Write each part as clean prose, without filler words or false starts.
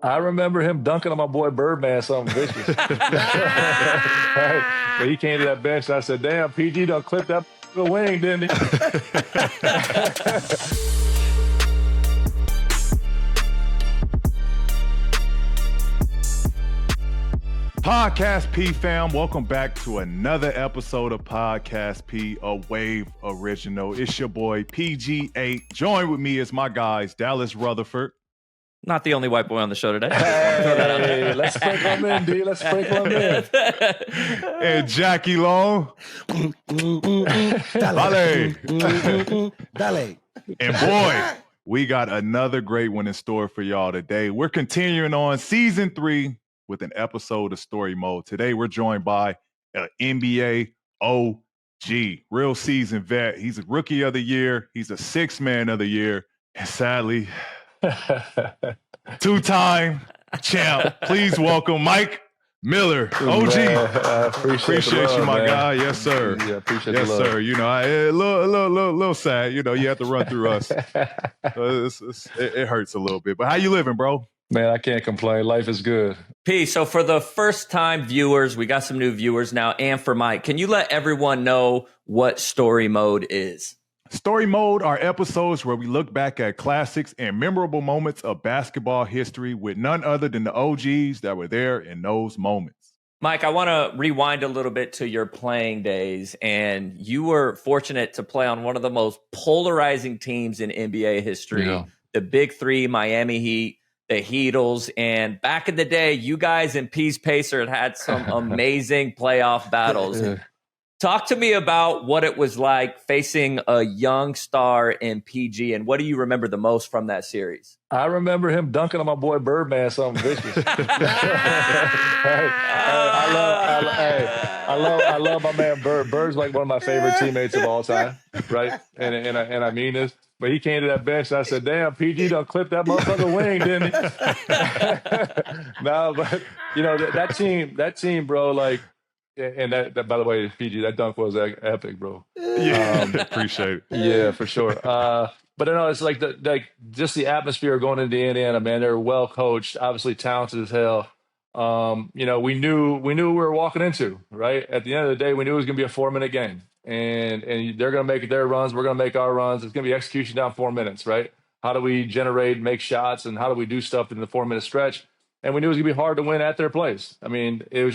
I remember him dunking on my boy Birdman, something vicious. Right? But he came to that bench and I said, damn, PG done clipped that wing, didn't he? Podcast P fam, welcome back to another episode of Podcast P, a Wave original. It's your boy PG8. Joined with me is my guys, Dallas Rutherford. Not the only white boy on the show today. Hey, let's sprinkle him in, D. Let's sprinkle him in. And Jackie Long. Dale. Dale. And boy, we got another great one in store for y'all today. We're continuing on season 3 with an episode of Story Mode. Today, we're joined by an NBA OG, real seasoned vet. He's a Rookie of the Year. He's a Sixth Man of the Year. And sadly, two-time champ. Please welcome Mike Miller, OG. Appreciate you, my guy. Yes, sir. Yeah, appreciate yes, the love. sir. You know, a little sad. You know, you have to run through us. It hurts a little bit. But how you living, bro? Man, I can't complain. Life is good. P, so for the first time viewers, we got some new viewers now, and for Mike, can you let everyone know what Story Mode is? Story Mode are episodes where we look back at classics and memorable moments of basketball history with none other than the OGs that were there in those moments. Mike, I want to rewind a little bit to your playing days, and you were fortunate to play on one of the most polarizing teams in NBA history, the Big Three, Miami Heat, the Heatles, and back in the day, you guys and Peace Pacer had some amazing playoff battles. Talk to me about what it was like facing a young star in PG, and what do you remember the most from that series? I remember him dunking on my boy Birdman, something vicious. I love my man Bird. Bird's like one of my favorite teammates of all time, right? And I mean this. But he came to that bench and I said, damn, PG done clipped that motherfucker wing, didn't he? No, but you know, that team, bro, like, and that by the way, PG, that dunk was epic, bro. Yeah, appreciate it. Yeah, for sure. But I know it's like just the atmosphere going into Indiana, man. They're well coached, obviously talented as hell. You know, we knew what we were walking into, right? At the end of the day, we knew it was gonna be a 4-minute game. And they're gonna make their runs, we're gonna make our runs. It's gonna be execution down 4 minutes, right? How do we make shots, and how do we do stuff in the 4-minute stretch? And we knew it was gonna be hard to win at their place. I mean, it was,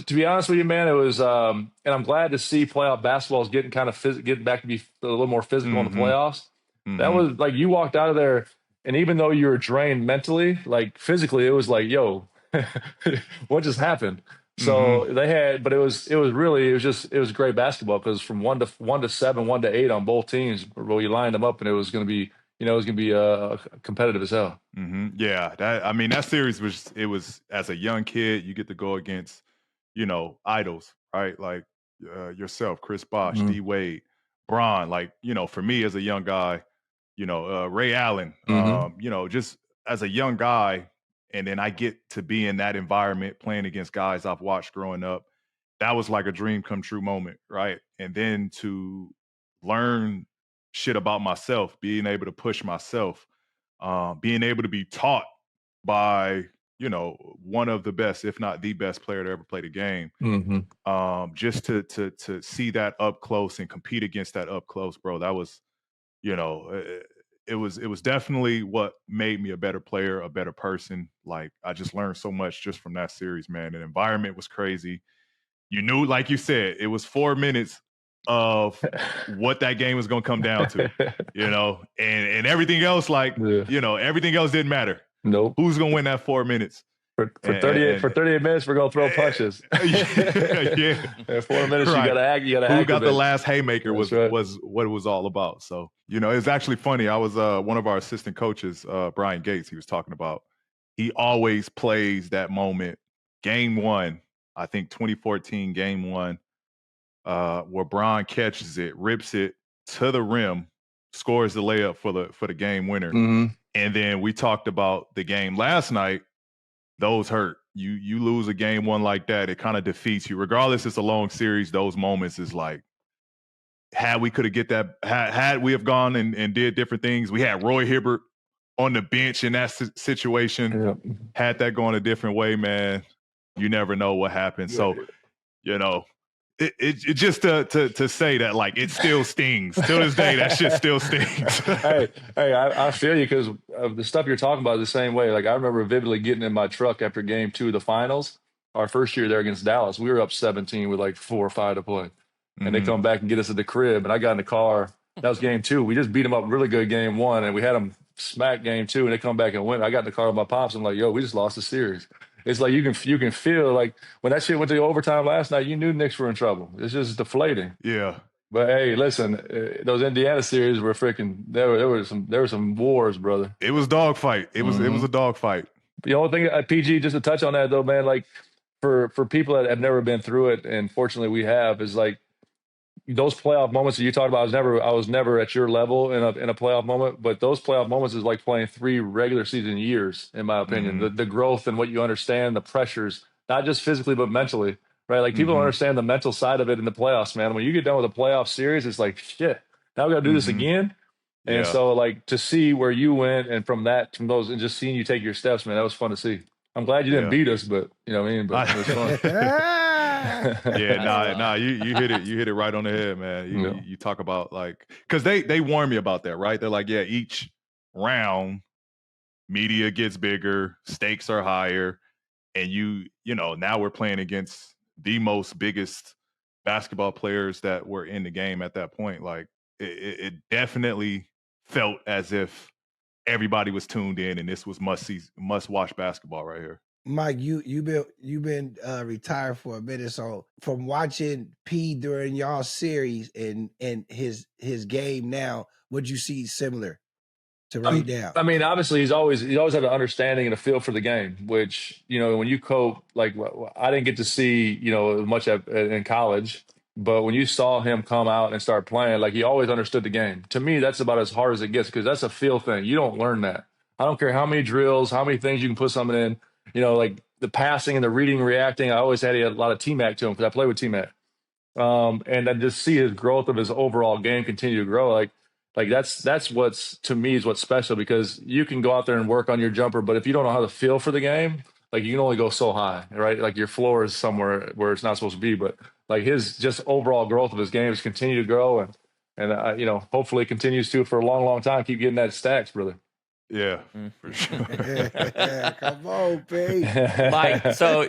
to be honest with you, man, it was, and I'm glad to see playoff basketball is getting getting back to be a little more physical in the playoffs. That was like, you walked out of there, and even though you were drained mentally, like physically, it was like, yo, what just happened? So they had, but it was great basketball, because from 1 to 7, 1 to 8 on both teams, where you lined them up, and it was going to be, competitive as hell. Yeah, that series was as a young kid, you get to go against, idols, right? Like yourself, Chris Bosh, D Wade, Bron. Like, for me as a young guy, Ray Allen. Just as a young guy. And then I get to be in that environment playing against guys I've watched growing up. That was like a dream come true moment, right? And then to learn shit about myself, being able to push myself, being able to be taught by, one of the best, if not the best player to ever play the game. Just to see that up close and compete against that up close, bro, that was, it was definitely what made me a better player, a better person. Like, I just learned so much just from that series, man. The environment was crazy. You knew, like you said, it was 4 minutes of what that game was going to come down to, and everything else, everything else didn't matter. Nope. Who's going to win that 4 minutes? For 38 minutes, we're going to throw punches. Yeah. In 4 minutes, Right. you got to act. Who got the last haymaker was what it was all about. So, it's actually funny. I was one of our assistant coaches, Brian Gates, he was talking about, he always plays that moment, game 1, I think 2014, game 1, where Bron catches it, rips it to the rim, scores the layup for the game winner. And then we talked about the game last night. Those hurt. You lose a game 1 like that, it kind of defeats you. Regardless, it's a long series. Those moments is like, had we have gone and did different things. We had Roy Hibbert on the bench in that situation. Yeah. Had that going a different way, man, you never know what happens. So, you know, it just to say that, like, it still stings. Till this day, that shit still stings. hey, I feel you, because the stuff you're talking about is the same way. Like, I remember vividly getting in my truck after game 2 of the finals, our first year there against Dallas. We were up 17 with like 4 or 5 to play. And they come back and get us at the crib, and I got in the car. That was game 2. We just beat them up really good game 1, and we had them smack game 2, and they come back and win. I got in the car with my pops. I'm like, yo, we just lost the series. It's like you can feel like when that shit went to overtime last night, you knew Knicks were in trouble. It's just deflating. Yeah. But hey, listen, those Indiana series were freaking. There were some wars, brother. It was dogfight. It was a dogfight. The only thing, PG, just to touch on that though, man, like for people that have never been through it, and fortunately we have, is like those playoff moments that you talked about. I was never at your level in a playoff moment, but those playoff moments is like playing 3 regular season years, in my opinion. The growth and what you understand, the pressures, not just physically but mentally, right? Like people don't understand the mental side of it in the playoffs, man. When you get done with a playoff series, it's like, shit, now we got to do this again. And so, like, to see where you went and from those, and just seeing you take your steps, man, that was fun to see. I'm glad you didn't beat us, but you know what I mean. But it was fun. You hit it right on the head, man. You talk about, like, because they warn me about that, right? They're like, yeah, each round media gets bigger, stakes are higher, and you know, now we're playing against the most biggest basketball players that were in the game at that point. Like, it definitely felt as if everybody was tuned in, and this was must watch basketball right here. Mike, you've been retired for a minute, so from watching P during y'all series and his game now, what'd you see similar to right now? I mean, obviously he's always had an understanding and a feel for the game, which, you know, when you coach, like, I didn't get to see, you know, much in college, but when you saw him come out and start playing, like, he always understood the game. To me, that's about as hard as it gets, because that's a feel thing. You don't learn that. I don't care how many drills, how many things you can put something in. You know, like the passing and the reading, reacting. I always had a lot of T-Mac to him because I played with T-Mac. And then just see his growth of his overall game continue to grow. Like that's what's, to me, is what's special, because you can go out there and work on your jumper, but if you don't know how to feel for the game, like, you can only go so high, right? Like, your floor is somewhere where it's not supposed to be. But like, his just overall growth of his game has continued to grow, and you know, hopefully it continues to for a long, long time. Keep getting that stacks, brother. Yeah, for sure. Come on, P. Mike, so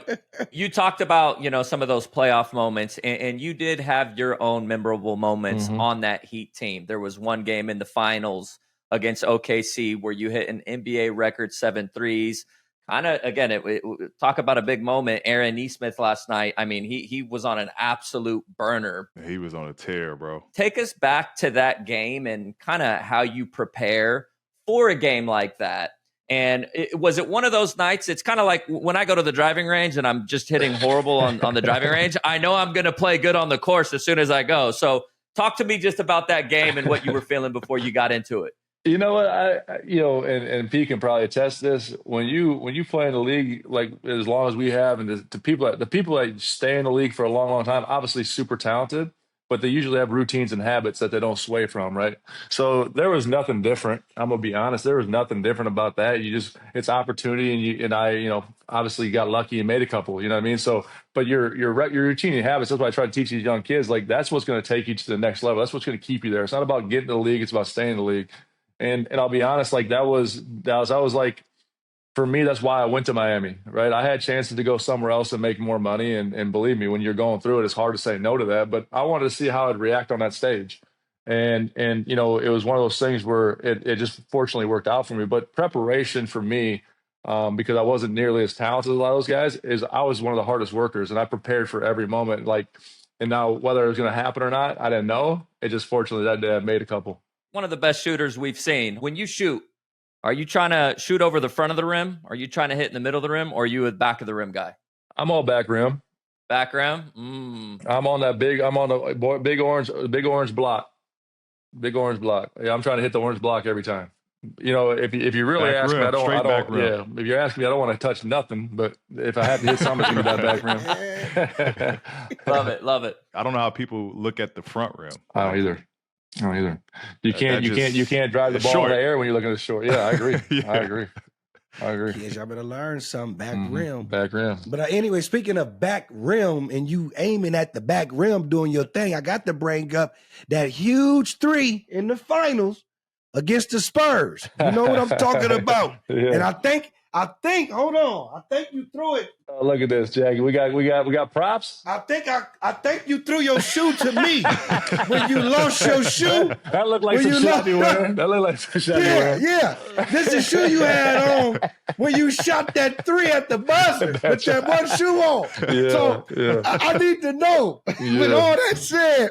you talked about, you know, some of those playoff moments, and you did have your own memorable moments on that Heat team. There was one game in the finals against OKC where you hit an NBA record 7 threes. Kind of, again, talk about a big moment. Aaron Nesmith last night, I mean, he was on an absolute burner. He was on a tear, bro. Take us back to that game and kind of how you prepare for a game like that. And was it one of those nights? It's kind of like when I go to the driving range and I'm just hitting horrible on the driving range. I know I'm going to play good on the course as soon as I go. So talk to me just about that game and what you were feeling before you got into it. You know what, and P can probably attest this. When you play in the league, like, as long as we have, and the people that stay in the league for a long, long time, obviously super talented, but they usually have routines and habits that they don't sway from, right? So there was nothing different. I'm gonna be honest. There was nothing different about that. It's opportunity, and I obviously got lucky and made a couple. You know what I mean? So, but your routine and habits. That's what I try to teach these young kids. Like, that's what's going to take you to the next level. That's what's going to keep you there. It's not about getting to the league. It's about staying in the league. And I'll be honest. Like, I was like, for me, that's why I went to Miami, right? I had chances to go somewhere else and make more money. And believe me, when you're going through it, it's hard to say no to that. But I wanted to see how I'd react on that stage. And you know, it was one of those things where it just fortunately worked out for me. But preparation for me, because I wasn't nearly as talented as a lot of those guys, is I was one of the hardest workers, and I prepared for every moment. Like, and now whether it was going to happen or not, I didn't know. It just, fortunately, that day I made a couple. One of the best shooters we've seen. When you shoot, are you trying to shoot over the front of the rim? Are you trying to hit in the middle of the rim? Or are you a back of the rim guy? I'm all back rim. Back rim? I'm on the big orange block. Big orange block. Yeah, I'm trying to hit the orange block every time. You know, if you really ask me, I don't. Yeah, if you're asking me, I don't want to touch nothing. But if I have to hit something, it's gonna be that back rim. Love it. I don't know how people look at the front rim. I don't either. No, either. You can't drive the ball short. in the air when you're looking at the short. Yeah, I agree. Yeah. I agree. Kids, y'all better learn something. Back rim. Back rim. But anyway, speaking of back rim and you aiming at the back rim doing your thing, I got to bring up that huge 3 in the finals against the Spurs. You know what I'm talking about. Yeah. And I think, hold on. I think you threw it. Oh, look at this, Jackie. We got props. I think you threw your shoe to me when you lost your shoe. That looked like some shit I be wearing. That looked like some shit I be wearing. Yeah. This is the shoe you had on when you shot that 3 at the buzzer with that one shoe on. Yeah, so I need to know. With all that said,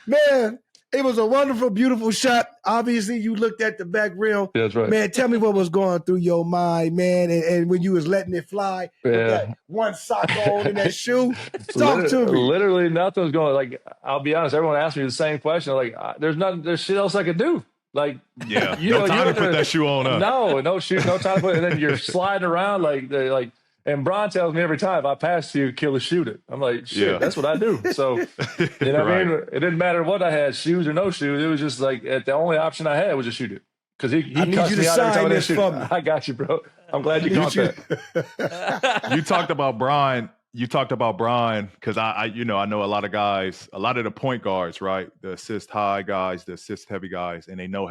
man, it was a wonderful, beautiful shot. Obviously, you looked at the back rim. That's right. Man, tell me what was going through your mind, man, and when you was letting it fly. Yeah. With that one sock on in that shoe. Talk to me. Literally nothing was going. Like, I'll be honest, everyone asked me the same question. Like, there's shit else I could do. Like, yeah, no time to put that shoe on up. No shoe, no time to put it. And then you're sliding around like. And Bron tells me every time, if I pass to you, kill or shoot it. I'm like, shit, that's what I do. So, you know what I mean? It didn't matter what I had, shoes or no shoes. It was just like the only option I had was to shoot it. Because he cussed me out every time I didn't shoot it. I got you, bro. I'm glad you caught that. You talked about Bron. Because I know a lot of guys, a lot of the point guards, right? The assist high guys, the assist heavy guys, and they know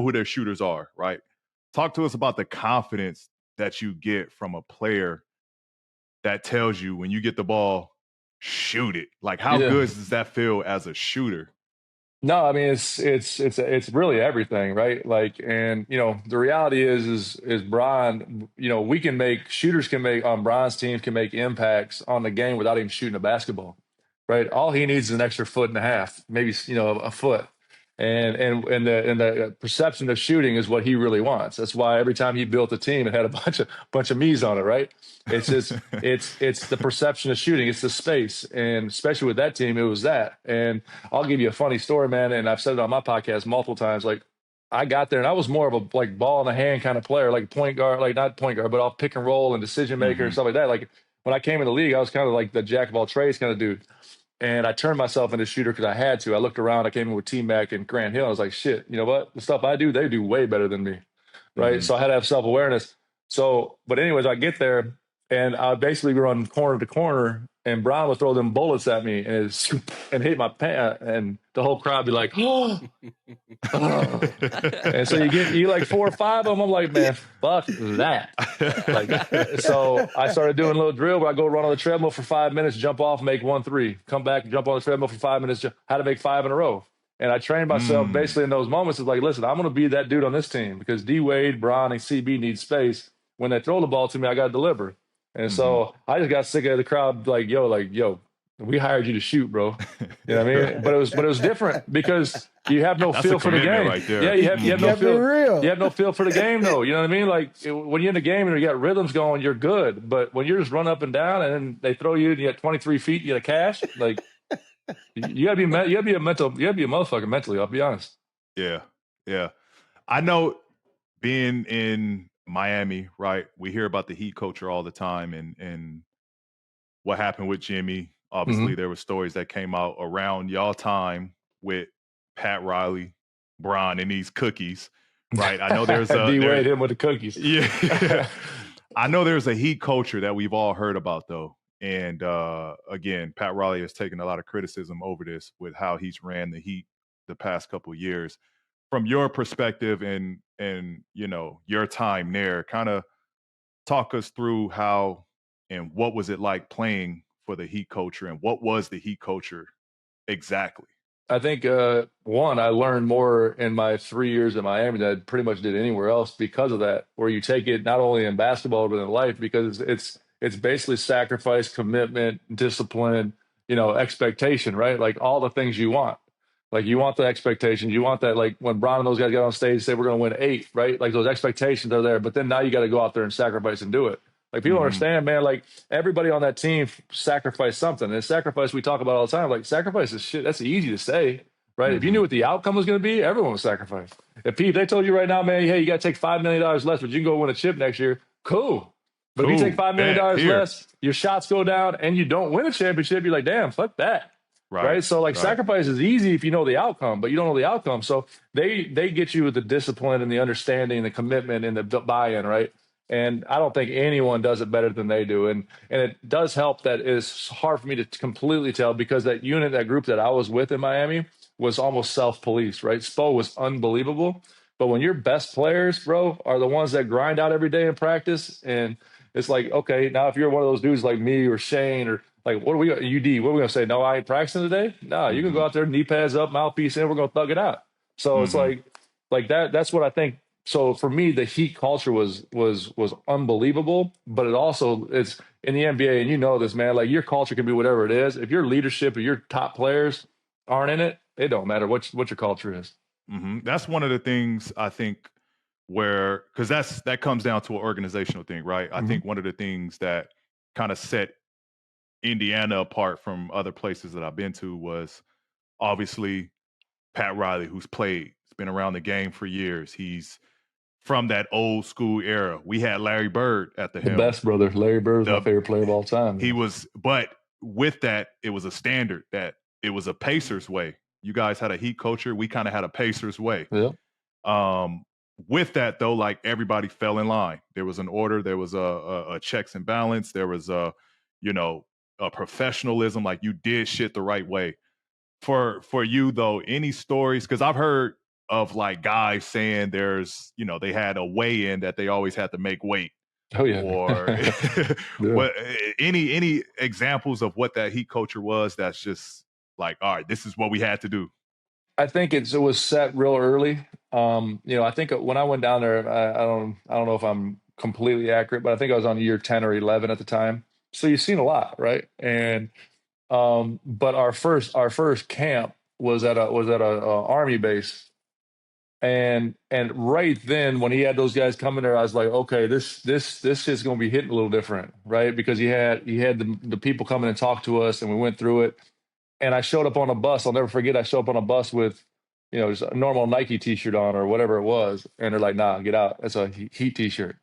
who their shooters are, right? Talk to us about the confidence that you get from a player that tells you when you get the ball, shoot it. Like, how good does that feel as a shooter? No, I mean it's really everything, right? Like, and the reality is Bron, shooters can make on Bron's team can make impacts on the game without even shooting a basketball, right? All he needs is an extra 1.5 feet, maybe a foot. And the perception of shooting is what he really wants. That's why every time he built a team, it had a bunch of me's on it, right? It's just it's the perception of shooting. It's the space, and especially with that team, it was that. And I'll give you a funny story, man. And I've said it on my podcast multiple times. Like, I got there, and I was more of a like ball in the hand kind of player, like point guard, like not point guard, but I'll pick and roll and decision maker and stuff like that. Like, when I came in the league, I was kind of like the jack of all trades kind of dude. And I turned myself into a shooter because I had to. I looked around. I came in with T-Mac and Grant Hill. I was like, shit, you know what? The stuff I do, they do way better than me, right? So I had to have self-awareness. So, but anyways, I get there, and I basically run corner to corner, and Bron would throw them bullets at me and hit my pant, and the whole crowd be like, oh. And so you like 4 or 5 of them. I'm like, man, fuck that. Like, so I started doing a little drill where I go run on the treadmill for 5 minutes, jump off, make 1 3, come back, jump on the treadmill for 5 minutes, how to make 5 in a row. And I trained myself basically in those moments. It's like, listen, I'm going to be that dude on this team because D-Wade, Bron, and CB need space. When they throw the ball to me, I got to deliver. And so I just got sick of the crowd like, yo, we hired you to shoot, bro. You know what I mean? But it was different because you have no feel for the game. Right there. Yeah, you have no feel. Real. You have no feel for the game, though. You know what I mean? Like, when you're in the game and you got rhythms going, you're good. But when you're just run up and down and then they throw you and you got 23 feet, you got a cash. Like, you gotta be a motherfucker mentally. I'll be honest. Yeah. I know being in Miami, right? We hear about the Heat culture all the time, and what happened with Jimmy. Obviously, there were stories that came out around y'all time with Pat Riley, Bron, and these cookies, right? I know there's a D-Wade him with the cookies. Yeah, I know there's a Heat culture that we've all heard about, though. And again, Pat Riley has taken a lot of criticism over this with how he's ran the Heat the past couple of years. From your perspective and your time there, kind of talk us through how and what was it like playing for the Heat culture, and what was the Heat culture exactly? I think one, I learned more in my 3 years in Miami than I pretty much did anywhere else because of that. Where you take it not only in basketball but in life, because it's basically sacrifice, commitment, discipline, expectation, right? Like all the things you want. Like you want the expectations, you want that. Like when Bron and those guys got on stage and say we're going to win 8, right? Like those expectations are there, but then now you got to go out there and sacrifice and do it. Like people understand, man. Like everybody on that team sacrificed something. And sacrifice we talk about all the time. Like sacrifice is shit. That's easy to say, right? If you knew what the outcome was going to be, everyone would sacrifice. If they told you right now, man, hey, you got to take $5 million less, but you can go win a chip next year. Cool. But if you take $5 million less, your shots go down, and you don't win a championship, you're like, damn, fuck that. Right. So like sacrifice is easy if you know the outcome, but you don't know the outcome. So they get you with the discipline and the understanding, the commitment and the buy-in, right? And I don't think anyone does it better than they do. And it does help that it's hard for me to completely tell because that unit, that group that I was with in Miami was almost self-policed, right? Spo was unbelievable. But when your best players, bro, are the ones that grind out every day in practice, and it's like, okay, now if you're one of those dudes like me or Shane or like, what are we, UD, what are we going to say? No, I ain't practicing today? No, you can go out there, knee pads up, mouthpiece in, we're going to thug it out. So it's like that's what I think. So for me, the Heat culture was unbelievable, but it's in the NBA, and you know this, man, like your culture can be whatever it is. If your leadership or your top players aren't in it, it don't matter what your culture is. That's one of the things I think because that comes down to an organizational thing, right? I think one of the things that kind of set Indiana apart from other places that I've been to was obviously Pat Riley, who's been around the game for years. He's from that old school era. We had Larry Bird at the helm. Best brother. Larry Bird was my favorite player of all time. He was, but with that, it was a standard that it was a Pacers way. You guys had a Heat culture. We kind of had a Pacers way. Yeah. With that, though, like everybody fell in line. There was an order. There was a checks and balance. There was a professionalism. Like you did shit the right way. For you though, any stories? Because I've heard of like guys saying there's they had a weigh-in that they always had to make weight. Oh yeah. Or what? Any examples of what that Heat culture was? That's just like, all right, this is what we had to do. I think it was set real early. I think when I went down there, I don't know if I'm completely accurate, but I think I was on year 10 or 11 at the time. So you've seen a lot, right? And but our first camp was at a army base, and right then when he had those guys coming there, I was like, okay, this shit's gonna be hitting a little different, right? Because he had the people coming and talk to us, and we went through it. And I showed up on a bus. I'll never forget. I showed up on a bus with, just a normal Nike T-shirt on or whatever it was, and they're like, "Nah, get out. That's a Heat T-shirt."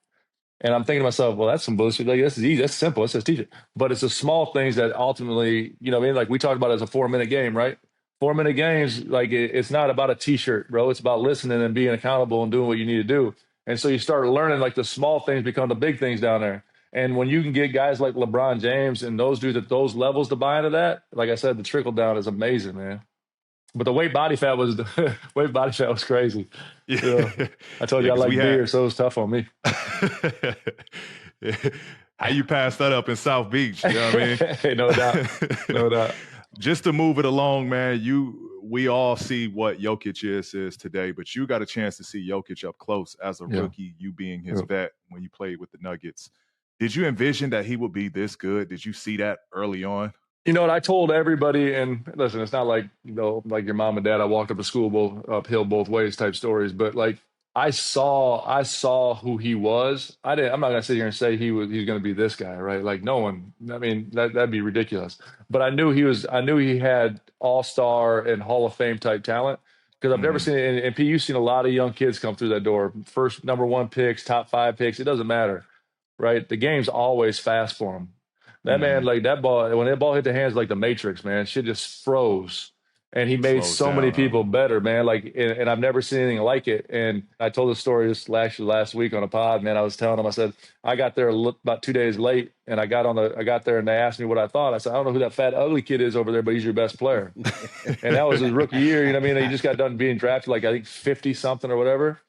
And I'm thinking to myself, well, that's some bullshit. Like, this is easy. That's simple. It's just T-shirt. But it's the small things that ultimately, like we talked about it as a 4-minute game, right? 4-minute games, like it's not about a T-shirt, bro. It's about listening and being accountable and doing what you need to do. And so you start learning, like the small things become the big things down there. And when you can get guys like LeBron James and those dudes at those levels to buy into that, like I said, the trickle down is amazing, man. But the weight body fat was crazy. Yeah. I told you I like beer, so it was tough on me. How you pass that up in South Beach? You know what I mean? No doubt. No doubt. Just to move it along, man, we all see what Jokic is today, but you got a chance to see Jokic up close as a rookie, you being his vet when you played with the Nuggets. Did you envision that he would be this good? Did you see that early on? You know what? I told everybody, and listen, it's not like, like your mom and dad, I walked up to school uphill both ways type stories, but like I saw who he was. I'm not going to sit here and say he's going to be this guy, right? Like no one, I mean, that'd be ridiculous. But I knew he had all-star and Hall of Fame type talent. Because I've never seen it. And P, you've seen a lot of young kids come through that door. First number 1 picks, top 5 picks. It doesn't matter. Right, the game's always fast for him. That man, like that ball, when that ball hit the hands, like the Matrix, man, shit just froze, and he made so many people better, man. Like, and I've never seen anything like it. And I told the story just last week on a pod, man. I was telling him, I said I got there about 2 days late, and I got there, and they asked me what I thought. I said I don't know who that fat ugly kid is over there, but he's your best player. And that was his rookie year. You know what I mean? He just got done being drafted, like I think 50 something or whatever.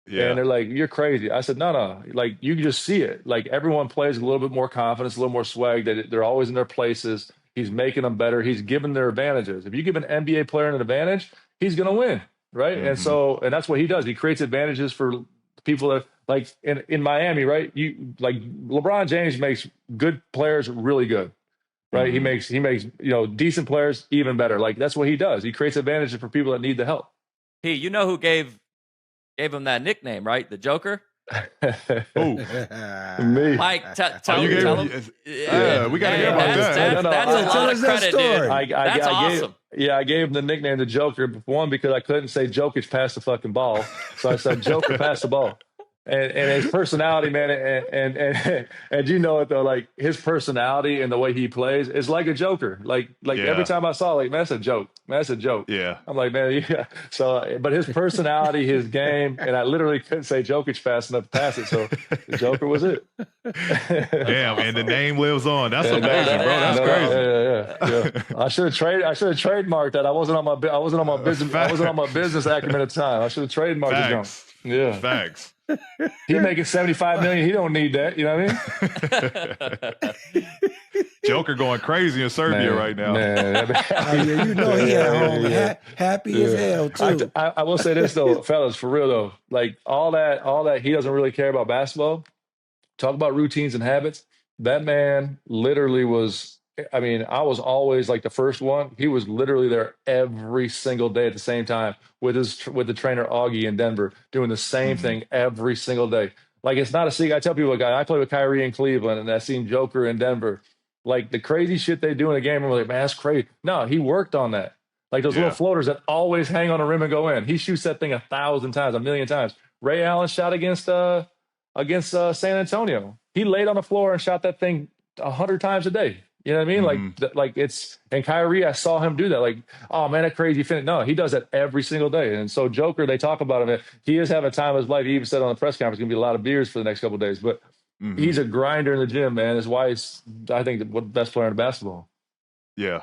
Yeah. And they're like, you're crazy. I said, no. Like, you can just see it. Like, everyone plays a little bit more confidence, a little more swag. They're always in their places. He's making them better. He's giving their advantages. If you give an NBA player an advantage, he's going to win, right? And that's what he does. He creates advantages for people that, like, in Miami, right? Like, LeBron James makes good players really good, right? He makes decent players even better. Like, that's what he does. He creates advantages for people that need the help. Hey, you know who gave him that nickname, right? The Joker? Oh, me. Mike, tell him. Yeah, we got to hear about that. That's a lot of credit, dude. That's awesome. I gave him the nickname the Joker, one, because I couldn't say Jokic passed the fucking ball. So I said, Joker passed the ball. and his personality, man, and you know it though, like his personality and the way he plays is like a Joker. Like every time I saw, like, man, that's a joke. Man, that's a joke. Yeah. I'm like, man, yeah. So, but his personality, his game, and I literally couldn't say Jokic fast enough to pass it. So the Joker was it. Damn, and the name lives on. That's amazing, bro. That's crazy. Yeah. I should have trademarked that. I wasn't on my business acumen at the time. I should have trademarked it. Yeah. Facts. He making $75 million. He don't need that. You know what I mean? Joker going crazy in Serbia right now. Yeah, you know he at home happy as hell too. I will say this though, fellas, for real though, like all that he doesn't really care about basketball. Talk about routines and habits. That man literally was. I mean, I was always like the first one. He was literally there every single day at the same time with the trainer Augie in Denver, doing the same thing every single day. Like, it's not a secret. I tell people, like, I play with Kyrie in Cleveland, and I seen Joker in Denver. Like, the crazy shit they do in a game, I'm like, man, that's crazy. No, he worked on that. Like those little floaters that always hang on the rim and go in. He shoots that thing 1,000 times, 1,000,000 times. Ray Allen shot against San Antonio. He laid on the floor and shot that thing 100 times a day. You know what I mean? Like it's, and Kyrie, I saw him do that. Like, oh man, that crazy finish. No, he does that every single day. And so Joker, they talk about him. He is having a time of his life. He even said on the press conference, going to be a lot of beers for the next couple of days. But he's a grinder in the gym, man. That's why he's, I think, the best player in basketball. Yeah.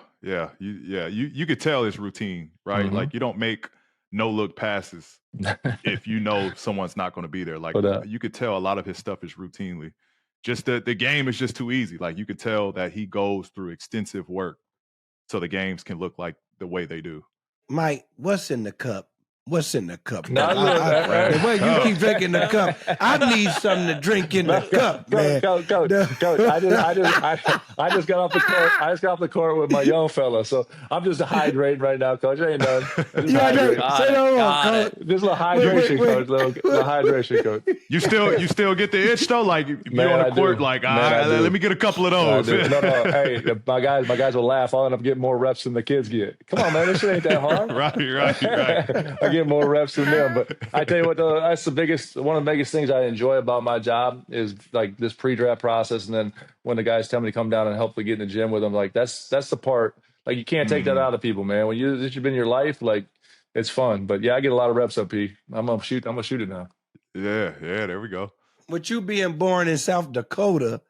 You could tell his routine, right? Like, you don't make no look passes if you know someone's not going to be there. Like, you could tell a lot of his stuff is routinely. Just the game is just too easy. Like, you could tell that he goes through extensive work so the games can look like the way they do. Mike, what's in the cup? What's in the cup? The way you keep drinking the cup, I need something to drink in the cup, man. Coach, I just got off the court. I just got off the court with my young fella, so I'm just hydrating right now, Coach. It ain't done. Say no more, Coach. Just a little hydration, Coach. Little hydration, Coach. You still get the itch though, like you're on the court, like let me get a couple of those. No. Hey, my guys will laugh. I'll end up getting more reps than the kids get. Come on, man, this shit ain't that hard. Right. I get more reps than them, but I tell you what, though, that's one of the biggest things I enjoy about my job is like this pre-draft process, and then when the guys tell me to come down and help get in the gym with them, like that's the part. Like, you can't take that out of people, man. When this has been your life, like, it's fun. But yeah, I get a lot of reps up, P. I'm gonna shoot it now. Yeah, there we go. With you being born in South Dakota,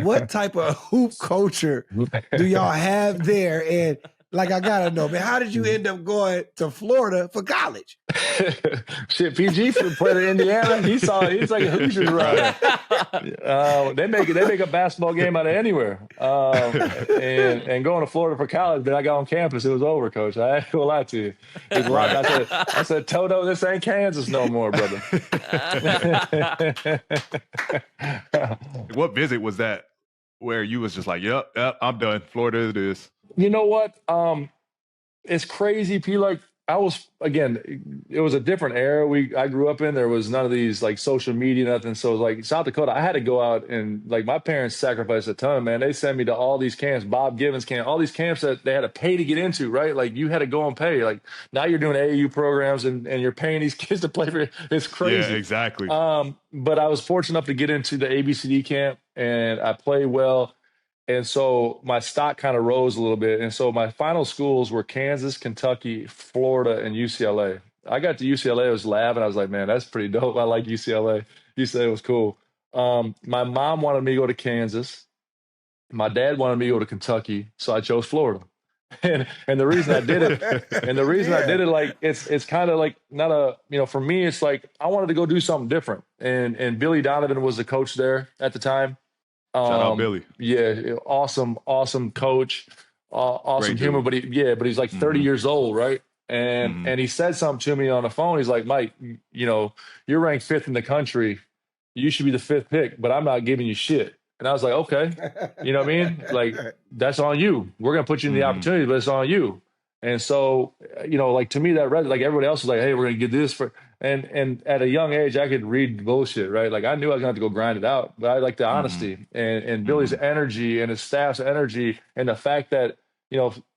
what type of hoop culture do y'all have there? And like, I gotta know, man, how did you end up going to Florida for college? Shit, PG played in Indiana. He's like a Hoosiers runner. They make a basketball game out of anywhere. And going to Florida for college, but I got on campus, it was over, Coach. I ain't gonna lie to you. I said, Toto, this ain't Kansas no more, brother. What visit was that where you was just like, yep, I'm done. Florida it is. You know what? It's crazy, P. Like, it was a different era I grew up in. There was none of these like social media, nothing. So like South Dakota, I had to go out and like my parents sacrificed a ton, man. They sent me to all these camps, Bob Givens camp, all these camps that they had to pay to get into, right? Like, you had to go and pay. Like, now you're doing AAU programs and you're paying these kids to play for it. It's crazy. Yeah, exactly. But I was fortunate enough to get into the ABCD camp and I played well. And so my stock kind of rose a little bit. And so my final schools were Kansas, Kentucky, Florida, and UCLA. I got to UCLA, I was laughing. I was like, man, that's pretty dope. I like UCLA. UCLA was cool. My mom wanted me to go to Kansas. My dad wanted me to go to Kentucky. So I chose Florida. And the reason I did it, like, it's kind of like not a, for me, it's like I wanted to go do something different. And Billy Donovan was the coach there at the time. Shout out Billy. Yeah, awesome coach, awesome human, but he's like 30 years old, right? And he said something to me on the phone. He's like, Mike, you're ranked 5th in the country. You should be the 5th pick, but I'm not giving you shit. And I was like, okay, you know what I mean? Like, that's on you. We're gonna put you in the opportunity, but it's on you. And so, like, to me, that read like everybody else was like, hey, we're gonna get this for. And at a young age, I could read bullshit, right? Like, I knew I was going to have to go grind it out, but I like the honesty and Billy's energy and his staff's energy and the fact that,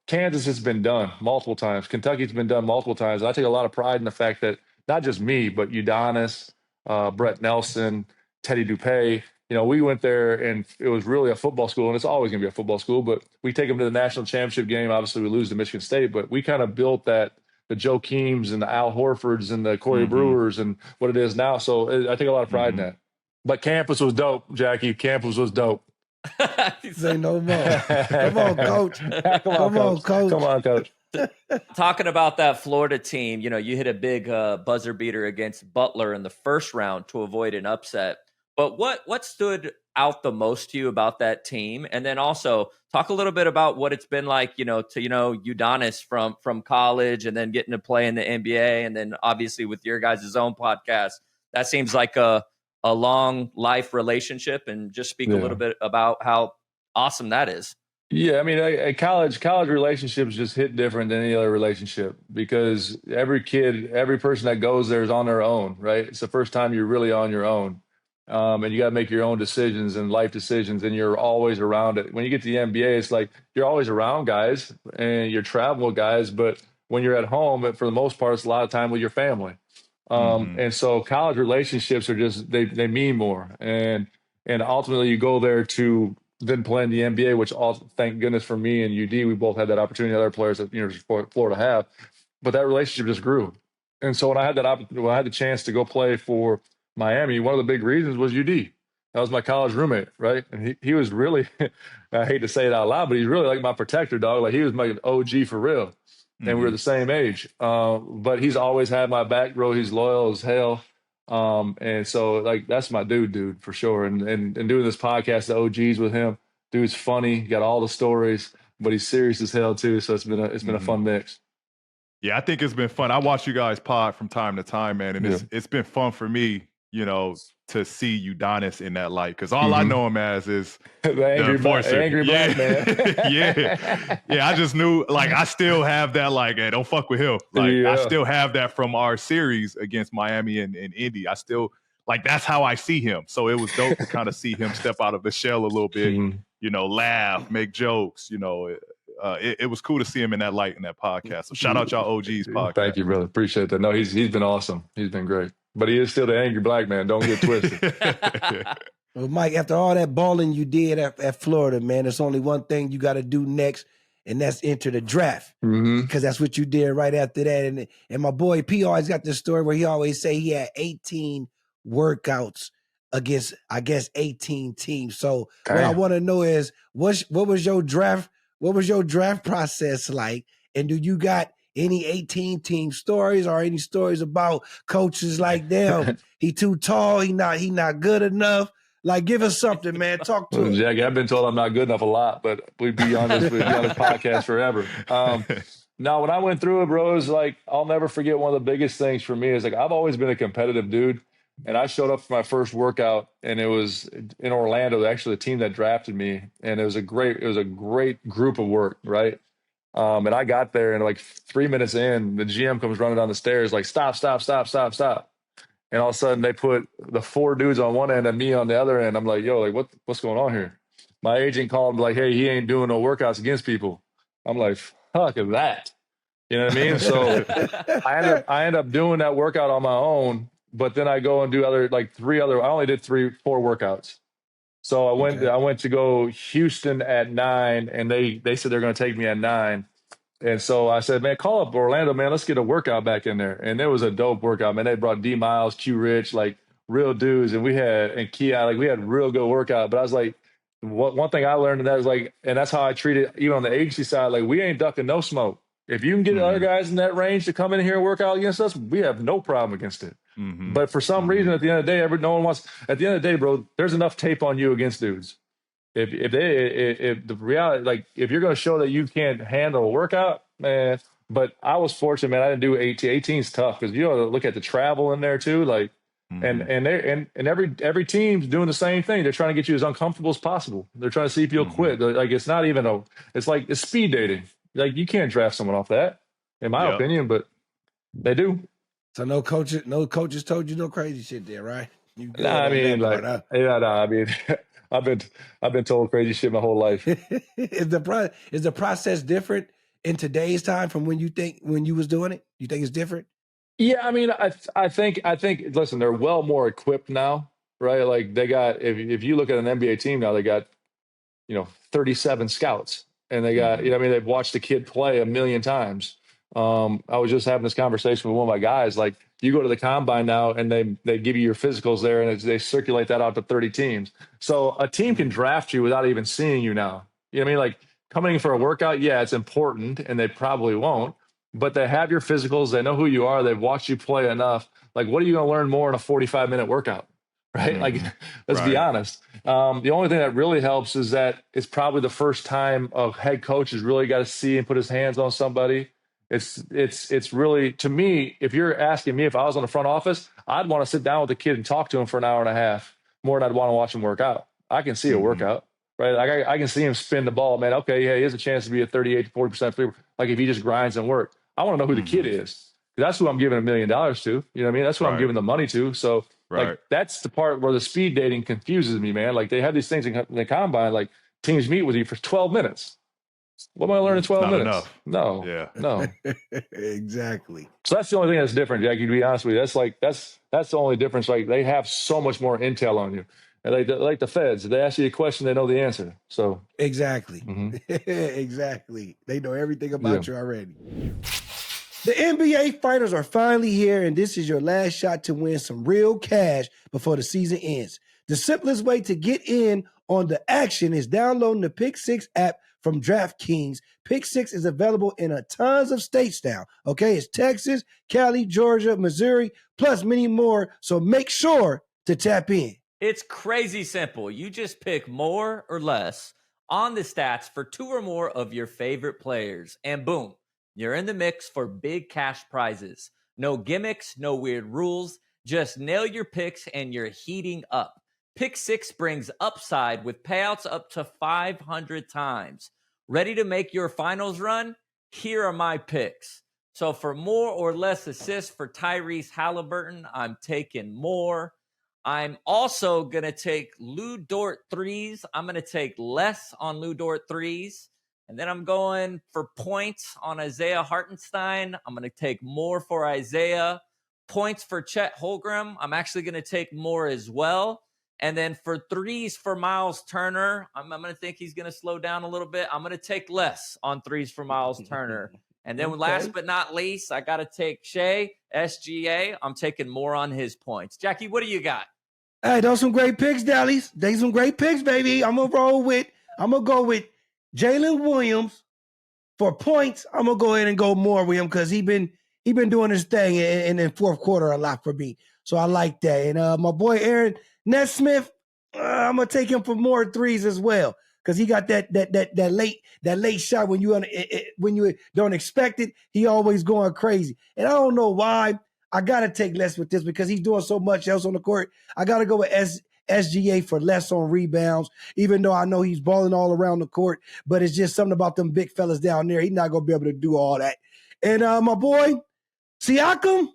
Kansas has been done multiple times. Kentucky's been done multiple times. And I take a lot of pride in the fact that not just me, but Udonis, Brett Nelson, Teddy Dupay. You know, we went there and it was really a football school, and it's always going to be a football school, but we take them to the national championship game. Obviously, we lose to Michigan State, but we kind of built that, the Joe Keems and the Al Horfords and the Corey Brewers and what it is now. So I take a lot of pride in that. But campus was dope, Jackie. Campus was dope. Say no more. Come on, coach. Come on, coach. Come on, coach. Talking about that Florida team, you know, you hit a big buzzer beater against Butler in the first round to avoid an upset. But what stood out the most to you about that team? And then also talk a little bit about what it's been like, you know, to, you know, Udonis from college and then getting to play in the NBA. And then obviously with your guys' own podcast, that seems like a long life relationship. And just speak a little bit about how awesome that is. Yeah, I mean, a college relationships just hit different than any other relationship because every person that goes there is on their own, right? It's the first time you're really on your own. And you got to make your own decisions and life decisions, and you're always around it. When you get to the NBA, it's like you're always around guys and you're traveling with guys, but when you're at home, for the most part, it's a lot of time with your family. And so college relationships are just, they mean more. And ultimately you go there to then play in the NBA, which thank goodness for me and UD, we both had that opportunity. Other players at University of Florida have, but that relationship just grew. And so when I had the chance to go play for Miami, one of the big reasons was UD. That was my college roommate, right? And he was really, I hate to say it out loud, but he's really like my protector, dog. Like he was my OG for real. And we were the same age. But he's always had my back, bro. He's loyal as hell. And so like that's my dude for sure. And doing this podcast, the OGs with him, dude's funny, got all the stories, but he's serious as hell too. So it's been a fun mix. Yeah, I think it's been fun. I watch you guys pod from time to time, man, and it's been fun for me, you know, to see Udonis in that light, because all I know him as is the angry black man. Yeah. I just knew, like, I still have that, like, hey, don't fuck with him. Like, I still have that from our series against Miami and Indy. I still, like, that's how I see him. So it was dope to kind of see him step out of the shell a little bit, you know, laugh, make jokes, you know. It was cool to see him in that light in that podcast. So shout out y'all OGs podcast. Thank you, brother. Appreciate that. No, he's been awesome. He's been great. But he is still the angry black man. Don't get twisted. Well, Mike, after all that balling you did at Florida, man, there's only one thing you got to do next, and that's enter the draft. Because that's what you did right after that. And my boy P always got this story where he always say he had 18 workouts against, I guess, 18 teams. So what I want to know is what was your draft process like? And do you got any 18-team stories or any stories about coaches like them? He too tall, he not good enough. Like, give us something, man. Talk to us. Jackie, I've been told I'm not good enough a lot, but we'd be on this podcast forever. Now, when I went through it, bro, it was like, I'll never forget one of the biggest things for me is like, I've always been a competitive dude. And I showed up for my first workout, and it was in Orlando, actually the team that drafted me. And it was a great group of work, right? And I got there, and like 3 minutes in, the GM comes running down the stairs like, stop. And all of a sudden they put the 4 dudes on one end and me on the other end. I'm like, yo, like what's going on here? My agent called like, hey, he ain't doing no workouts against people. I'm like, fuck is that? You know what I mean? So I end up doing that workout on my own, but then I go and do I only did 4 workouts. So I went to go Houston at 9, and they said they're going to take me at 9. And so I said, man, call up Orlando, man. Let's get a workout back in there. And it was a dope workout, man. They brought D Miles, Q Rich, like real dudes. And we had real good workout. But I was like, one thing I learned in that is like, and that's how I treat it even on the agency side. Like, we ain't ducking no smoke. If you can get other guys in that range to come in here and work out against us, we have no problem against it. But for some reason, at the end of the day, no one wants. At the end of the day, bro, there's enough tape on you against dudes. If the reality, like if you're going to show that you can't handle a workout, man. But I was fortunate, man. I didn't do 18. 18 is tough because you know, look at the travel in there too, like, and every team's doing the same thing. They're trying to get you as uncomfortable as possible. They're trying to see if you'll quit. Like, it's not even it's like it's speed dating. Like, you can't draft someone off that, in my opinion, but they do. So no coaches told you no crazy shit there, right? I mean, I've been told crazy shit my whole life. Is the process different in today's time from when you was doing it? You think it's different? Yeah, I mean, I think listen, they're well more equipped now, right? Like they got if you look at an NBA team now, they got 37 scouts, and they got I mean, they've watched the kid play a million times. I was just having this conversation with one of my guys. Like, you go to the combine now, and they give you your physicals there, and they circulate that out to 30 teams. So a team can draft you without even seeing you now. You know what I mean? Like, coming for a workout, yeah, it's important, and they probably won't. But they have your physicals. They know who you are. They've watched you play enough. Like, what are you going to learn more in a 45-minute workout? Right? Like, let's be honest. The only thing that really helps is that it's probably the first time a head coach has really got to see and put his hands on somebody. It's really, to me, if you're asking me if I was on the front office, I'd want to sit down with the kid and talk to him for an hour and a half more than I'd want to watch him work out. I can see a workout, right? Like I can see him spin the ball, man. Okay, yeah, he has a chance to be a 38 to 40% free. Like, if he just grinds and work, I want to know who the kid is. That's who I'm giving $1 million to. You know what I mean? That's who I'm giving the money to. So, like, that's the part where the speed dating confuses me, man. Like, they have these things in the combine, like teams meet with you for 12 minutes. What am I learning in 12 minutes? Enough. No. Yeah. No. Exactly. So that's the only thing that's different, Jackie, to be honest with you. That's the only difference. Like, they have so much more intel on you. And like the feds, if they ask you a question, they know the answer. So exactly. Exactly. They know everything about you already. The NBA finals are finally here, and this is your last shot to win some real cash before the season ends. The simplest way to get in on the action is downloading the Pick 6 app from DraftKings. Pick 6 is available in tons of states now. Okay, it's Texas, Cali, Georgia, Missouri, plus many more. So make sure to tap in. It's crazy simple. You just pick more or less on the stats for 2 or more of your favorite players, and boom, you're in the mix for big cash prizes. No gimmicks, no weird rules. Just nail your picks and you're heating up. Pick 6 brings upside with payouts up to 500 times. Ready to make your finals run? Here are my picks. So for more or less assists for Tyrese Halliburton, I'm taking more. I'm also going to take Lou Dort threes. I'm going to take less on Lou Dort threes. And then I'm going for points on Isaiah Hartenstein. I'm going to take more for Isaiah. Points for Chet Holmgren. I'm actually going to take more as well. And then for threes for Miles Turner, I'm going to think he's going to slow down a little bit. I'm going to take less on threes for Miles Turner. And then last but not least, I got to take Shea, SGA. I'm taking more on his points. Jackie, what do you got? Hey, those some great picks, Dallas. They some great picks, baby. I'm going to go with Jalen Williams for points. I'm going to go ahead and go more with him because he been doing his thing in the fourth quarter a lot for me. So I like that. And my boy Aaron Nesmith, I'm going to take him for more threes as well because he got that late shot when you don't expect it. He always going crazy. And I don't know why. I got to take less with this because he's doing so much else on the court. I got to go with SGA for less on rebounds, even though I know he's balling all around the court, but it's just something about them big fellas down there. He's not going to be able to do all that. And my boy, Siakam,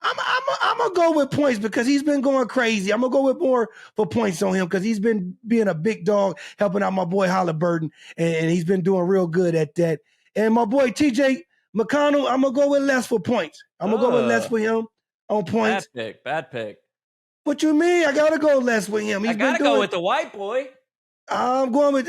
I'm going to go with points because he's been going crazy. I'm going to go with more for points on him because he's been being a big dog, helping out my boy Halliburton, and he's been doing real good at that. And my boy TJ McConnell, I'm going to go with less for points. I'm going to go with less for him on points. Bad pick. What you mean? I got to go less with him. I got to go with the white boy. I'm going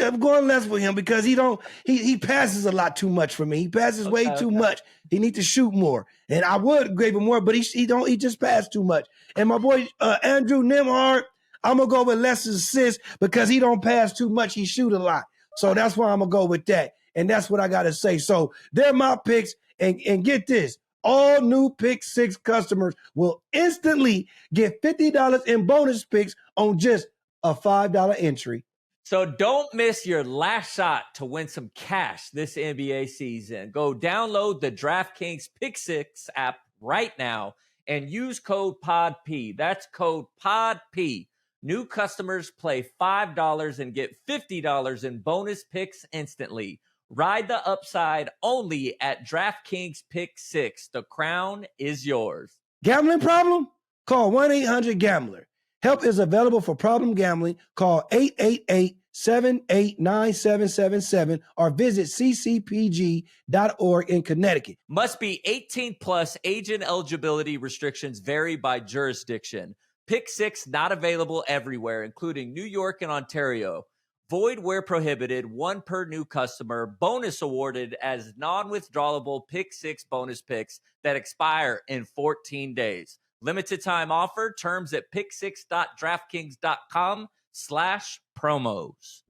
less with him because he passes a lot too much for me. He passes way too much. He needs to shoot more. And I would give him more, but he just passed too much. And my boy Andrew Nembhard, I'm gonna go with less assists because he don't pass too much. He shoot a lot. So that's why I'm gonna go with that. And that's what I gotta say. So they're my picks. And get this. All new Pick 6 customers will instantly get $50 in bonus picks on just a $5 entry. So don't miss your last shot to win some cash this NBA season. Go download the DraftKings Pick 6 app right now and use code PODP. That's code PODP. New customers play $5 and get $50 in bonus picks instantly. Ride the upside only at DraftKings Pick 6. The crown is yours. Gambling problem? Call 1-800-GAMBLER. Help is available for problem gambling. Call 888-789-7777 or visit ccpg.org in Connecticut. Must be 18 plus. Age and eligibility restrictions vary by jurisdiction. Pick six not available everywhere, including New York and Ontario. Void where prohibited, one per new customer. Bonus awarded as non-withdrawable pick six bonus picks that expire in 14 days. Limited time offer. Terms at picksix.draftkings.com/promos.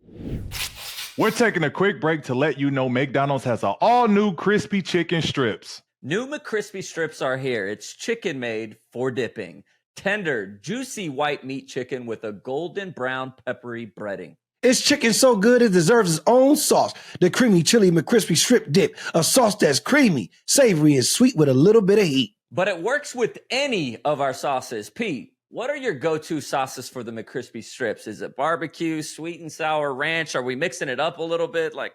We're taking a quick break to let you know McDonald's has an all-new crispy chicken strips. New McCrispy strips are here. It's chicken made for dipping. Tender, juicy white meat chicken with a golden brown peppery breading. It's chicken so good it deserves its own sauce. The creamy chili McCrispy strip dip, a sauce that's creamy, savory, and sweet with a little bit of heat. But it works with any of our sauces. Pete, what are your go-to sauces for the McCrispy strips? Is it barbecue, sweet and sour, ranch? Are we mixing it up a little bit? Like,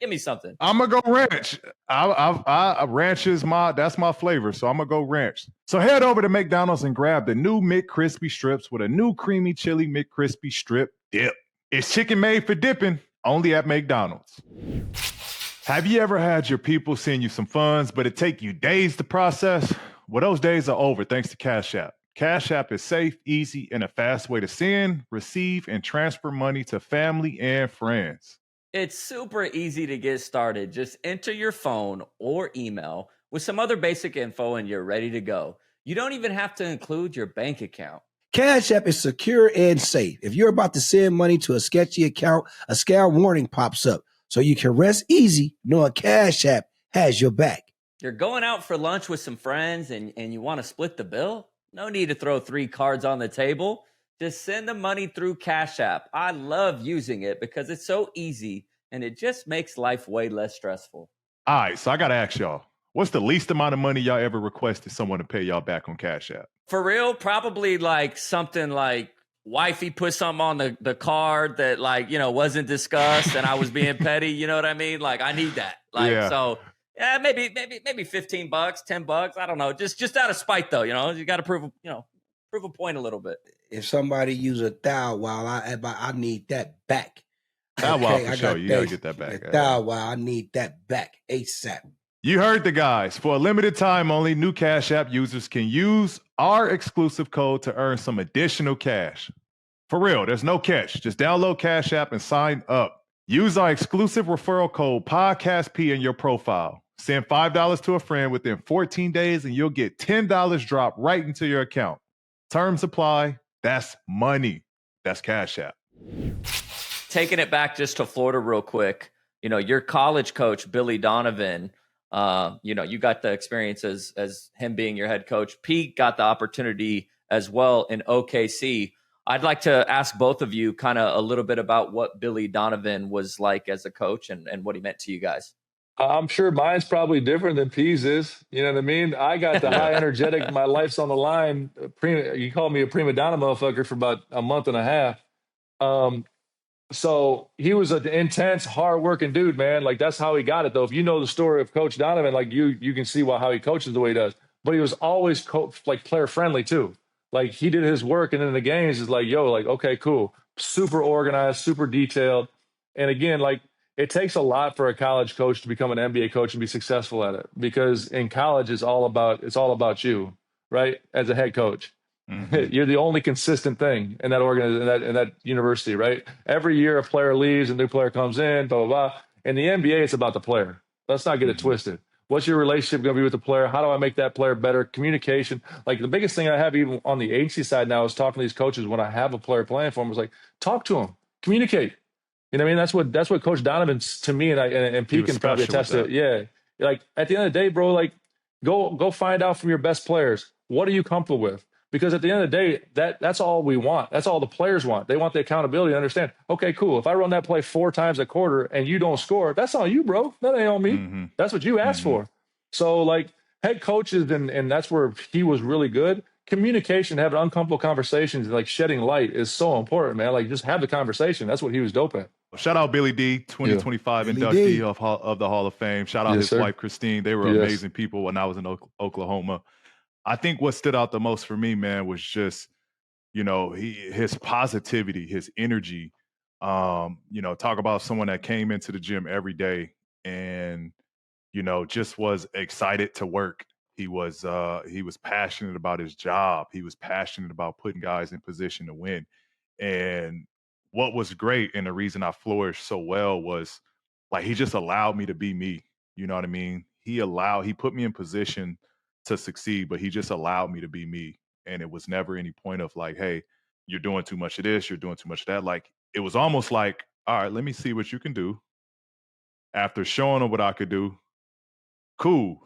give me something. I'm gonna go ranch. Ranch is that's my flavor, so I'm gonna go ranch. So head over to McDonald's and grab the new McCrispy strips with a new creamy chili McCrispy strip dip. It's chicken made for dipping, only at McDonald's. Have you ever had your people send you some funds, but it take you days to process? Well, those days are over thanks to Cash App. Cash App is safe, easy, and a fast way to send, receive, and transfer money to family and friends. It's super easy to get started. Just enter your phone or email with some other basic info and you're ready to go. You don't even have to include your bank account. Cash App is secure and safe. If you're about to send money to a sketchy account, a scam warning pops up, so you can rest easy knowing Cash App has your back. You're going out for lunch with some friends and you want to split the bill? No need to throw 3 cards on the table. Just send the money through Cash App. I love using it because it's so easy and it just makes life way less stressful. All right, so I got to ask y'all, what's the least amount of money y'all ever requested someone to pay y'all back on Cash App? For real, probably like something like wifey put something on the card that wasn't discussed and I was being petty. You know what I mean? Like I need that. So yeah, maybe $15, $10. I don't know. Just out of spite though, you got to prove a point a little bit. If somebody use a thou while I need that back. Thou while for sure. You got to get that back. Thou while I need that back ASAP. You heard the guys. For a limited time only, new Cash App users can use our exclusive code to earn some additional cash. For real, there's no catch. Just download Cash App and sign up. Use our exclusive referral code PODCASTP in your profile. Send $5 to a friend within 14 days and you'll get $10 dropped right into your account. Terms apply. That's money. That's Cash App. Taking it back just to Florida real quick. Your college coach, Billy Donovan, you got the experience as him being your head coach. Pete got the opportunity as well in OKC. I'd like to ask both of you kind of a little bit about what Billy Donovan was like as a coach and what he meant to you guys. I'm sure mine's probably different than P's is. You know what I mean? I got the high energetic, my life's on the line. You called me a prima donna motherfucker for about a month and a half. So he was an intense, hard-working dude, man. Like, that's how he got it, though. If you know the story of Coach Donovan, like, you can see how he coaches the way he does. But he was always, player-friendly, too. Like, he did his work, and in the games, it's like, okay, cool. Super organized, super detailed. And, again, it takes a lot for a college coach to become an NBA coach and be successful at it. Because in college, it's all about you, right, as a head coach. Mm-hmm. You're the only consistent thing in that in that university, right? Every year a player leaves, a new player comes in, blah, blah, blah. In the NBA, it's about the player. Let's not get it twisted. What's your relationship going to be with the player? How do I make that player better? Communication. Like the biggest thing I have even on the agency side now is talking to these coaches when I have a player playing for them, is like, talk to them, communicate. You know what I mean? That's what Coach Donovan to me, and Pete can probably attest to it. Yeah. Like at the end of the day, bro, like go find out from your best players. What are you comfortable with? Because at the end of the day, that's all we want. That's all the players want. They want the accountability to understand, okay, cool. If I run that play 4 times a quarter and you don't score, that's on you, bro. That ain't on me. Mm-hmm. That's what you asked for. So, like, head coaches, and that's where he was really good. Communication, having uncomfortable conversations, like shedding light is so important, man. Like, just have the conversation. That's what he was dope at. Shout out Billy D, 2025 inductee of the Hall of Fame. Shout out his wife, Christine. They were amazing people when I was in Oklahoma. I think what stood out the most for me, man, was just, his positivity, his energy. Talk about someone that came into the gym every day and, just was excited to work. He was passionate about his job. He was passionate about putting guys in position to win. And what was great and the reason I flourished so well was like he just allowed me to be me. You know what I mean? He put me in position to succeed, but he just allowed me to be me. And it was never any point of like, hey, you're doing too much of this, you're doing too much of that. Like it was almost like, all right, let me see what you can do. After showing him what I could do, cool.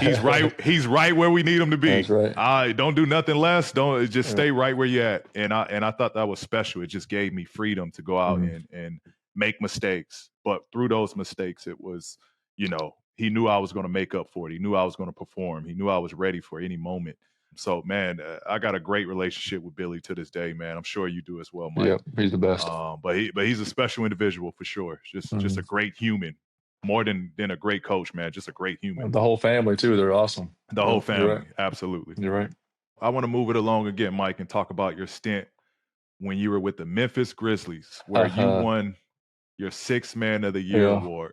He's right. He's right where we need him to be. That's right. I don't do nothing less. Don't just stay right where you're at. And I thought that was special. It just gave me freedom to go out and make mistakes. But through those mistakes, it was, he knew I was going to make up for it. He knew I was going to perform. He knew I was ready for any moment. So, man, I got a great relationship with Billy to this day, man. I'm sure you do as well, Mike. Yeah, he's the best. But he's a special individual for sure. Just a great human. More than a great coach, man. Just a great human. The whole family, too. They're awesome. The whole family. Right. Absolutely. You're right. I want to move it along again, Mike, and talk about your stint when you were with the Memphis Grizzlies, where you won your 6th Man of the Year award.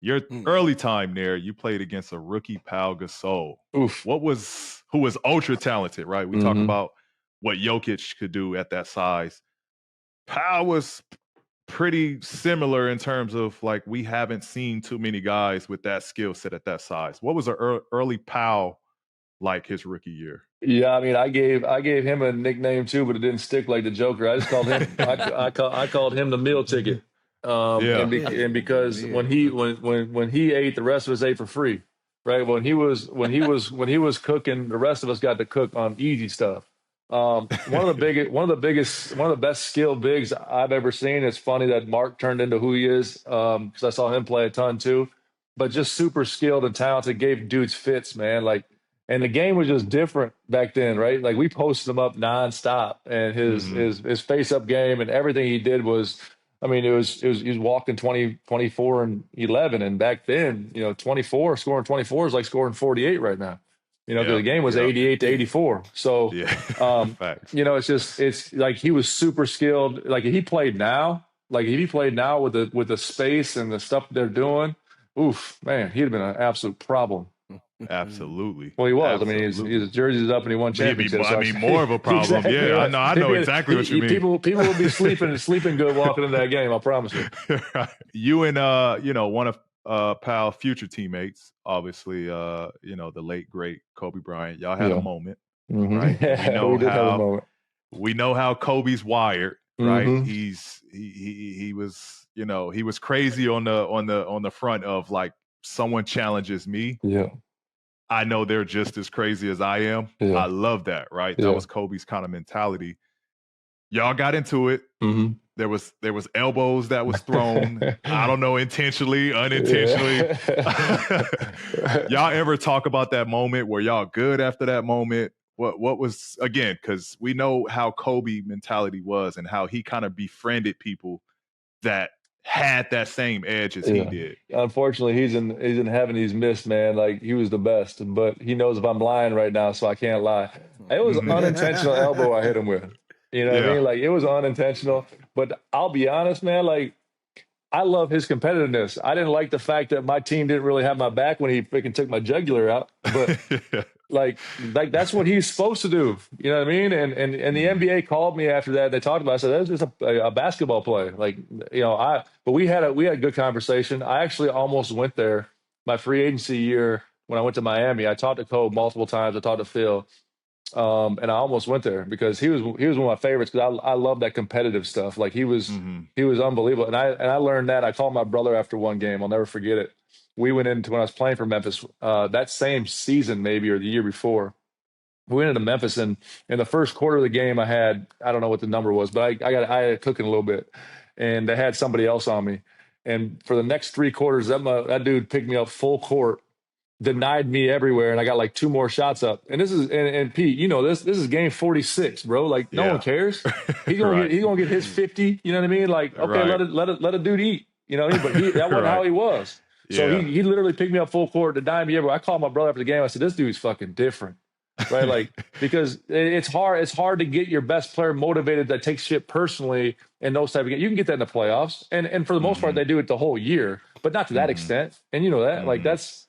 Your early time there, you played against a rookie Pau Gasol. Oof. Who was ultra talented, right? We talk about what Jokic could do at that size. Pau was pretty similar in terms of like we haven't seen too many guys with that skill set at that size. What was the early Pau like his rookie year? Yeah, I mean, I gave him a nickname too, but it didn't stick like the Joker. I just called him. I called him the meal ticket. And because when he ate, the rest of us ate for free, right? When he was cooking, the rest of us got to cook on easy stuff. One of the best skilled bigs I've ever seen. It's funny that Mark turned into who he is because I saw him play a ton too. But just super skilled and talented, gave dudes fits, man. Like, and the game was just different back then, right? Like we posted him up nonstop, and his face up game and everything he did was. I mean, he was walking 20, 24, and 11. And back then, scoring 24 is like scoring 48 right now. Because the game was 88 to 84. So, it's like he was super skilled. Like if he played now with the space and the stuff they're doing, oof, man, he'd have been an absolute problem. Absolutely. Well, he was. Absolutely. I mean, his jersey's up and he won championships. More of a problem. Exactly. Yeah, I know exactly what you mean. People will be sleeping good walking into that game. I promise you. You and one of Pal's future teammates, obviously, the late great Kobe Bryant. Y'all had a moment, right? We know how Kobe's wired, right? He was crazy on the front of like someone challenges me. Yeah. I know they're just as crazy as I am. Yeah. I love that, right? That was Kobe's kind of mentality. Y'all got into it. There was elbows that was thrown. I don't know, intentionally, unintentionally. Y'all ever talk about that moment? Were y'all good after that moment? What was, again, because we know how Kobe mentality was and how he kind of befriended people that had that same edge as he did. Unfortunately, he's in heaven. He's missed, man. Like he was the best, but he knows if I'm lying right now, so I can't lie. It was unintentional elbow I hit him with. You know what I mean? Like it was unintentional. But I'll be honest, man. Like I love his competitiveness. I didn't like the fact that my team didn't really have my back when he freaking took my jugular out. But like that's what he's supposed to do. You know what I mean? And the NBA called me after that. They talked about it. I said, that's just a basketball play. Like, but we had a good conversation. I actually almost went there my free agency year when I went to Miami. I talked to Kobe multiple times. I talked to Phil. And I almost went there because he was one of my favorites because I love that competitive stuff. Like he was unbelievable. And I learned that. I called my brother after one game. I'll never forget it. We went into when I was playing for Memphis that same season, maybe, or the year before. We went into Memphis, and in the first quarter of the game, I don't know what the number was, but I had cooking a little bit, and they had somebody else on me. And for the next 3 quarters, that dude picked me up full court, denied me everywhere, and I got like 2 more shots up. And this is and Pete, this is game 46, bro. Like no one cares. He's gonna get his 50. You know what I mean? Like okay, let a dude eat. You know what I mean? But that wasn't how he was. So he literally picked me up full court, denied me everywhere. I called my brother after the game. I said, this dude's fucking different. right? Like, because it's hard to get your best player motivated that takes shit personally in those type of games. You can get that in the playoffs, and for the most part, they do it the whole year, but not to that extent. And you know that, like, that's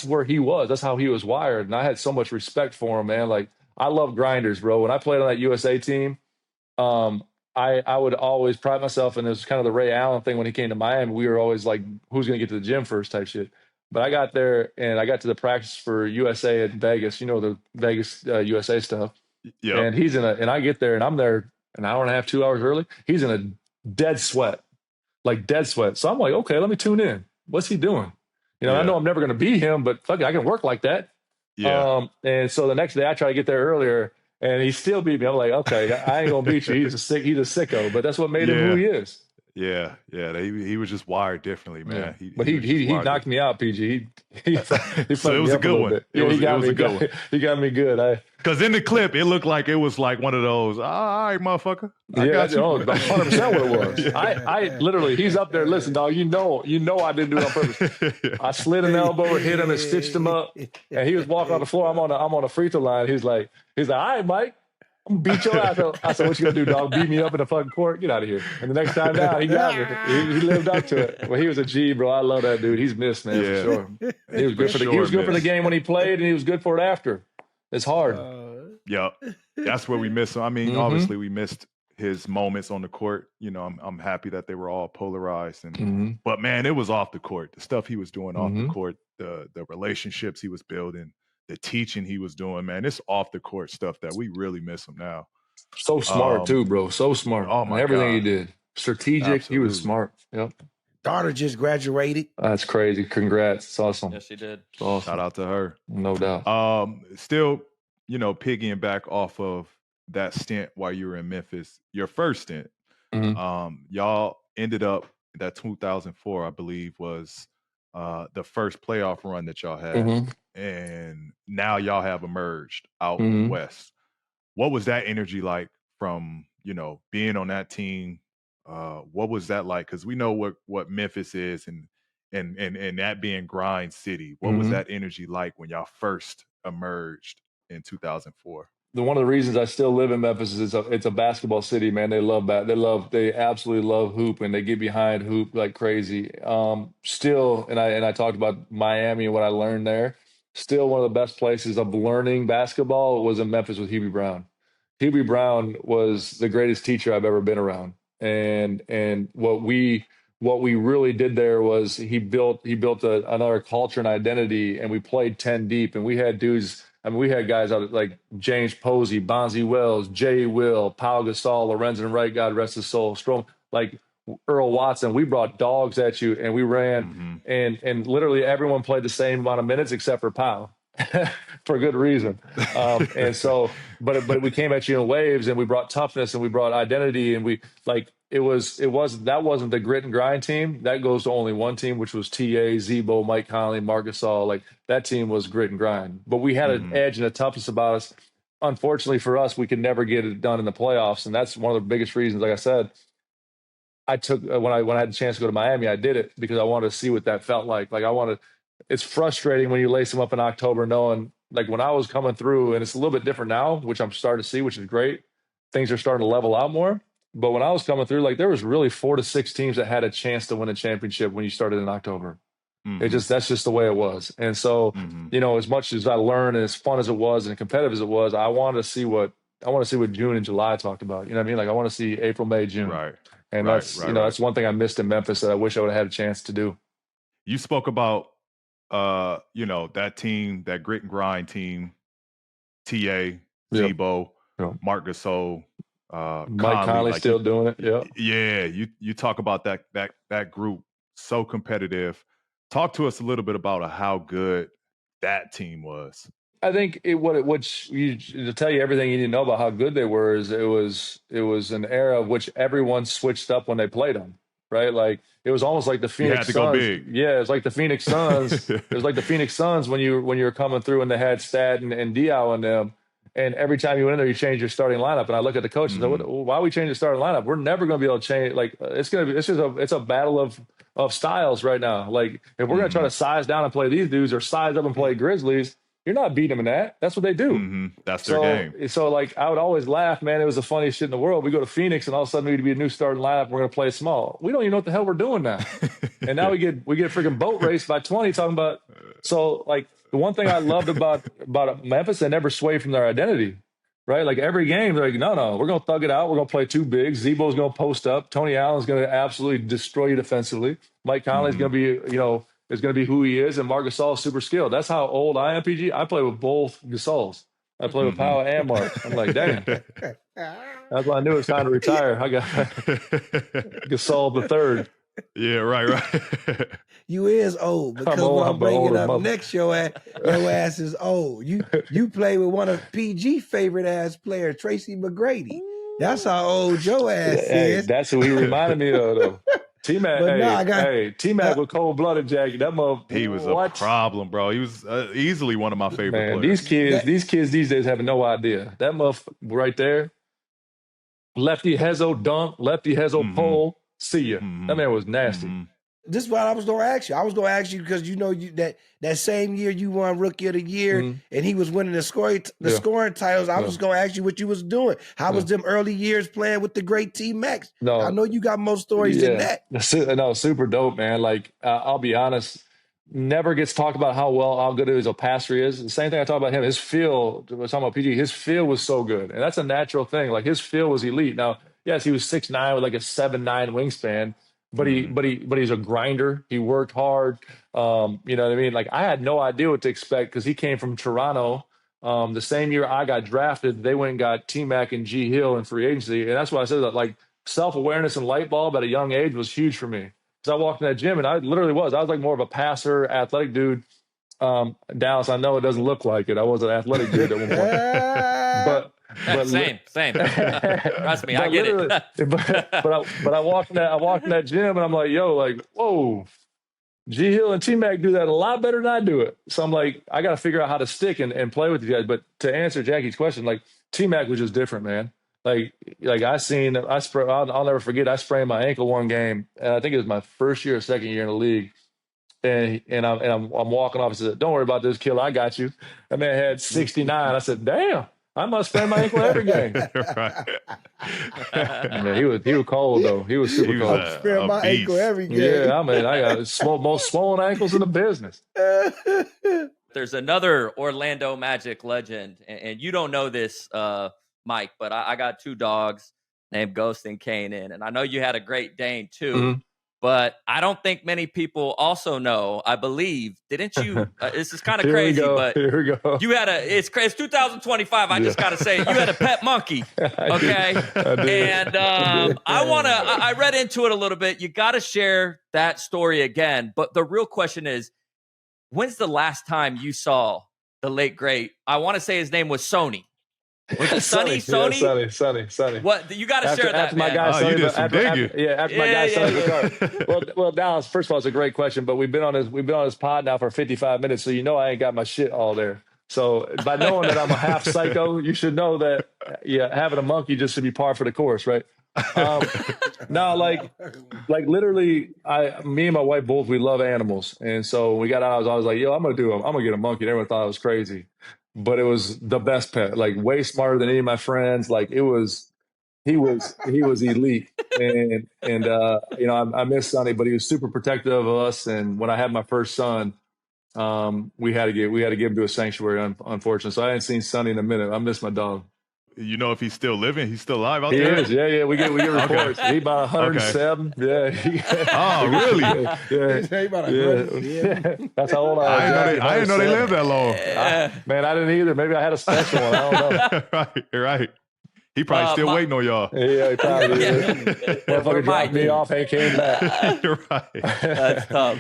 where he was. That's how he was wired, and I had so much respect for him, man. Like, I love grinders, bro. When I played on that USA team, I would always pride myself, and it was kind of the Ray Allen thing when he came to Miami. We were always like, who's going to get to the gym first type shit. But I got there, and I got to the practice for USA in Vegas, you know, the Vegas USA stuff. Yep. And and I get there, and I'm there an hour and a half, 2 hours early. He's in a dead sweat, like dead sweat. So I'm like, okay, let me tune in. What's he doing? You know, I know I'm never going to be him, but fuck it, I can work like that. Yeah. And so the next day I try to get there earlier, and he still beat me. I'm like, okay, I ain't gonna beat you. He's a sicko, but that's what made him who he is. Yeah. He was just wired differently, man. Yeah. He knocked me out, PG. So it was a good one. He got me good. He got me good. Because in the clip, it looked like it was like one of those, all right, motherfucker. I got you. 100% what it was. I literally, he's up there. Listen, dog, you know I didn't do it on purpose. I slid an elbow, hit him, and stitched him up. And he was walking on the floor. I'm on a free throw line. He's like, all right, Mike. I'm gonna beat your ass. I said, what you gonna do, dog? Beat me up in the fucking court? Get out of here. And the next time down, he got me. He lived up to it. Well, he was a G, bro. I love that dude. He's missed, man, for sure. He was good for the game when he played, and he was good for it after. It's hard. Yeah, that's where we missed him. I mean, obviously we missed his moments on the court. You know, I'm happy that they were all polarized, and but man, it was off the court. The stuff he was doing off the court, the relationships he was building, the teaching he was doing, man, it's off the court stuff that we really miss him now. So smart too, bro. So smart. Oh my everything God. he did, strategic. Absolutely. He was smart. Yep. Daughter just graduated. That's crazy. Congrats. It's awesome. Yes, she did. It's awesome. Shout out to her. No doubt. Still, you know, piggying back off of that stint while you were in Memphis, your first stint, y'all ended up that 2004, I believe, was the first playoff run that y'all had. And now y'all have emerged out west. What was that energy like from, you know, being on that team? What was that like? Because we know what Memphis is and that being grind city. What was that energy like when y'all first emerged in 2004? One of the reasons I still live in Memphis is it's a basketball city, man. They absolutely love hoop, and they get behind hoop like crazy. Still, and I talked about Miami and what I learned there. Still, one of the best places of learning basketball was in Memphis with Hubie Brown. Hubie Brown was the greatest teacher I've ever been around, and what we really did there was he built another culture and identity, and we played 10 deep, and we had dudes. I mean, we had guys out like James Posey, Bonzi Wells, Jay Will, Pau Gasol, Lorenzen Wright, God rest his soul, Strong, like Earl Watson. We brought dogs at you, and we ran, and literally everyone played the same amount of minutes except for Pau, for good reason. And so, but we came at you in waves, and we brought toughness, and we brought identity, and we like. That wasn't the grit and grind team. That goes to only one team, which was TA, Zebo, Mike Conley, Marc Gasol. Like that team was grit and grind. But we had an edge and a toughness about us. Unfortunately for us, we could never get it done in the playoffs, and that's one of the biggest reasons. Like I said, I took when I had the chance to go to Miami, I did it because I wanted to see what that felt like. Like it's frustrating when you lace them up in October, knowing like when I was coming through, and it's a little bit different now, which I'm starting to see, which is great. Things are starting to level out more. But when I was coming through, like there was really 4 to 6 teams that had a chance to win a championship when you started in October. That's just the way it was. And so, you know, as much as I learned and as fun as it was and competitive as it was, I wanted to see what June and July talked about. You know what I mean? Like I want to see April, May, June. Right. And that's one thing I missed in Memphis that I wish I would have had a chance to do. You spoke about you know, that team, that grit and grind team, TA, Zebo, Marc Gasol, Mike Conley like still doing it. Yeah. You talk about that group, so competitive. Talk to us a little bit about how good that team was. I think to tell you everything you need to know about how good they were is it was an era of which everyone switched up when they played them, right? Like it was almost like the Phoenix Suns. Go big. Yeah, it's like the Phoenix Suns. It was like the Phoenix Suns when you were coming through and they had Stat and Diaw in them. And every time you went in there, you change your starting lineup. And I look at the coach and say, "Why we change the starting lineup? We're never going to be able to change. Like it's a battle of styles right now. Like if we're going to try to size down and play these dudes or size up and play Grizzlies, You're not beating them in that. That's what they do. Mm-hmm. That's their game. So like I would always laugh, man. It was the funniest shit in the world. We go to Phoenix and all of a sudden we'd be a new starting lineup. We're going to play small. We don't even know what the hell we're doing now. And now we get freaking boat raced by 20 talking about. So like the one thing I loved about Memphis, they never swayed from their identity, right? Like every game, they're like, no, we're going to thug it out. We're going to play 2 bigs. Zebo's going to post up. Tony Allen's going to absolutely destroy you defensively. Mike Conley's going to be, is going to be who he is, and Marc Gasol is super skilled. That's how old I am, PG. I play with both Gasols. I play with Powell and Mark. I'm like, damn. That's why I knew it was time to retire. I got Gasol the third. Yeah, right. You is old because what I'm bringing up next, your ass is old. You play with one of PG favorite ass players, Tracy McGrady. That's how old your ass is. That's who he reminded me of, though. T-Mac, T-Mac with cold-blooded jacket. That motherfucker. He was a problem, bro. He was easily one of my favorite players. These kids these days have no idea. That motherfucker right there, lefty Hezzo dunk, lefty Hezzo pole, see ya. That man was nasty. This is what I was going to ask you. I was going to ask you because that same year you won Rookie of the Year and he was winning the scoring titles. I was going to ask you what you was doing. How was them early years playing with the great T-Max? No, I know you got more stories than that. No, super dope, man. Like I'll be honest, never gets talked about how good as a passer he is. The same thing I talk about him. His feel, we're talking about PG. His feel was so good, and that's a natural thing. Like his feel was elite. Now, yes, he was 6'9" with like a 7'9" wingspan. But he's a grinder. He worked hard. You know what I mean? Like I had no idea what to expect because he came from Toronto. The same year I got drafted, they went and got T-Mac and G Hill in free agency, and that's why I said that. Like self-awareness and light bulb at a young age was huge for me because I walked in that gym and I literally was. I was like more of a passer, athletic dude. Dallas, I know it doesn't look like it. I was an athletic dude at one point, but same. Trust me, I get it. but I walked in that gym and I'm like, yo, like, whoa, G Hill and T-Mac do that a lot better than I do it. So I'm like, I got to figure out how to stick and play with these guys. But to answer Jackie's question, like T-Mac was just different, man. Like I'll never forget. I sprained my ankle one game, and I think it was my first year or second year in the league. And I'm walking off and said, don't worry about this, killer. I got you. That man had 69. I said, damn. I must sprain my ankle every game. Right. Man, he was cold though. He was super cold. I sprain my ankle every game. Yeah, I mean, I got most swollen ankles in the business. There's another Orlando Magic legend, and you don't know this, Mike, but I got 2 dogs named Ghost and Kanan, and I know you had a Great Dane too. Mm-hmm. But I don't think many people also know, I believe, didn't you? This is kind of crazy, but here we go. You had it's 2025. I just got to say, you had a pet monkey. Okay. I did. And I read into it a little bit. You got to share that story again. But the real question is, when's the last time you saw the late, great, I want to say his name was Sony. Was it Sonny? Yeah, Sonny. What you got to share that? After my guy, Sonny, you did some digging. After my guy, Sonny. Well, Dallas. First of all, it's a great question, but we've been on this pod now for 55 minutes, so you know I ain't got my shit all there. So by knowing that I'm a half psycho, you should know that having a monkey just should be par for the course, right? No, like literally, me and my wife both, we love animals, and so we got out. I was like, yo, I'm gonna get a monkey. And everyone thought I was crazy. But it was the best pet, like way smarter than any of my friends. Like he was elite. And I miss Sonny, but he was super protective of us. And when I had my first son, we had to give him to a sanctuary, unfortunately. So I hadn't seen Sonny in a minute. I miss my dog. You know if he's still living? He's still alive out there? He is, yeah. We get reports. He about 107. Okay. Yeah. Oh, really? Yeah. He about 107. That's how old I was. I didn't know they lived that long. Man, I didn't either. Maybe I had a special one. I don't know. Right. He probably still waiting on y'all. Yeah, he probably is. Motherfucker dropped me off and came back. Right. That's tough.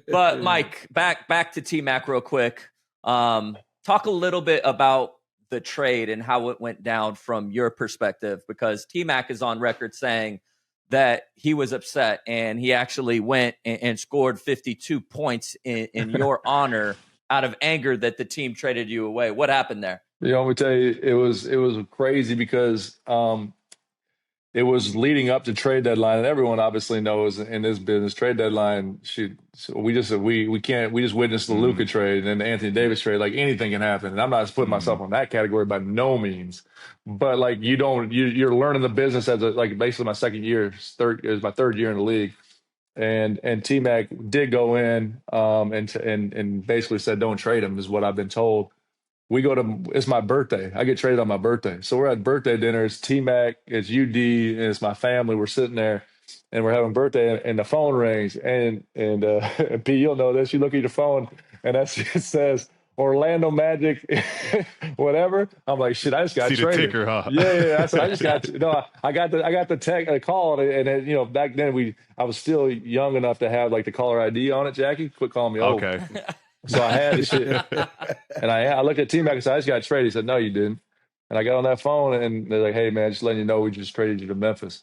But Mike, back to T-Mac real quick. Talk a little bit about the trade and how it went down from your perspective, because T-Mac is on record saying that he was upset and he actually went and scored 52 points in your honor out of anger that the team traded you away. What happened there? You know, let me tell you, it was crazy because it was leading up to trade deadline, and everyone obviously knows in this business, trade deadline. We just witnessed the Luka trade and then the Anthony Davis trade. Like anything can happen, and I'm not putting myself on that category by no means. But like you're learning the business as basically my second year, is my third year in the league, and T Mac did go in and basically said don't trade him is what I've been told. It's my birthday. I get traded on my birthday. So we're at birthday dinner. It's T-Mac, it's UD, and it's my family. We're sitting there and we're having birthday and the phone rings. And P, you'll know this. You look at your phone and it says Orlando Magic, whatever. I'm like, shit, I just got traded. The ticker, huh? Yeah. I just got, I got the call. And back then I was still young enough to have like the caller ID on it, Jackie. Quit calling me old. Okay. So I had this shit. And I looked at T-Mac and said, I just got traded. He said, no, you didn't. And I got on that phone and they're like, hey, man, just letting you know we just traded you to Memphis.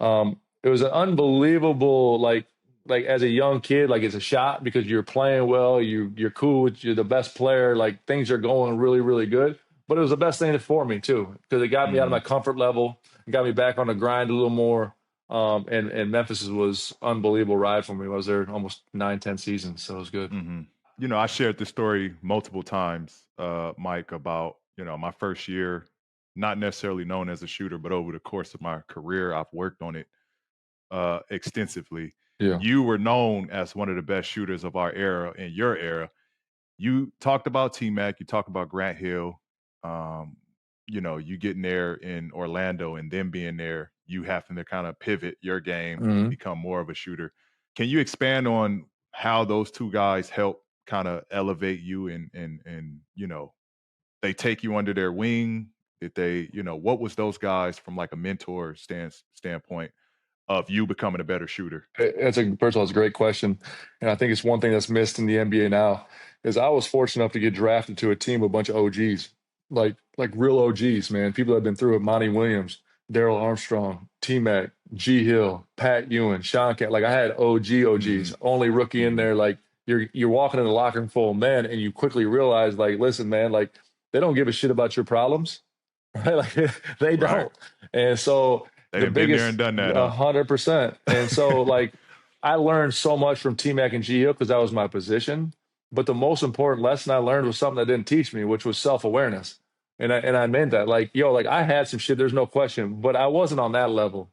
It was an unbelievable, like as a young kid, like it's a shot because you're playing well, you're cool, you're the best player, like things are going really, really good. But it was the best thing for me too, because it got me out of my comfort level, it got me back on the grind a little more. And Memphis was an unbelievable ride for me. I was there almost 9-10 seasons, so it was good. I shared this story multiple times, Mike, about, my first year, not necessarily known as a shooter, but over the course of my career, I've worked on it extensively. Yeah. You were known as one of the best shooters of our era, in your era. You talked about T-Mac, you talked about Grant Hill, you getting there in Orlando and then being there, you having to kind of pivot your game and become more of a shooter. Can you expand on how those two guys help kind of elevate you and they take you under their wing? Did they, what was those guys from like a mentor standpoint of you becoming a better shooter? First of all, it's a great question. And I think it's one thing that's missed in the NBA now is I was fortunate enough to get drafted to a team with a bunch of OGs, like real OGs, man. People that have been through it, Monty Williams, Daryl Armstrong, T-Mac, G Hill, Pat Ewan, Sean Kemp. Like I had OGs, only rookie in there. Like you're walking in the locker room full of men and you quickly realize, like, listen, man, like they don't give a shit about your problems, right? Like they don't. Right. And so they've been there and done that. 100%. And so like I learned so much from T-Mac and G Hill because that was my position. But the most important lesson I learned was something that didn't teach me, which was self-awareness. And I meant that, like, I had some shit, there's no question, but I wasn't on that level.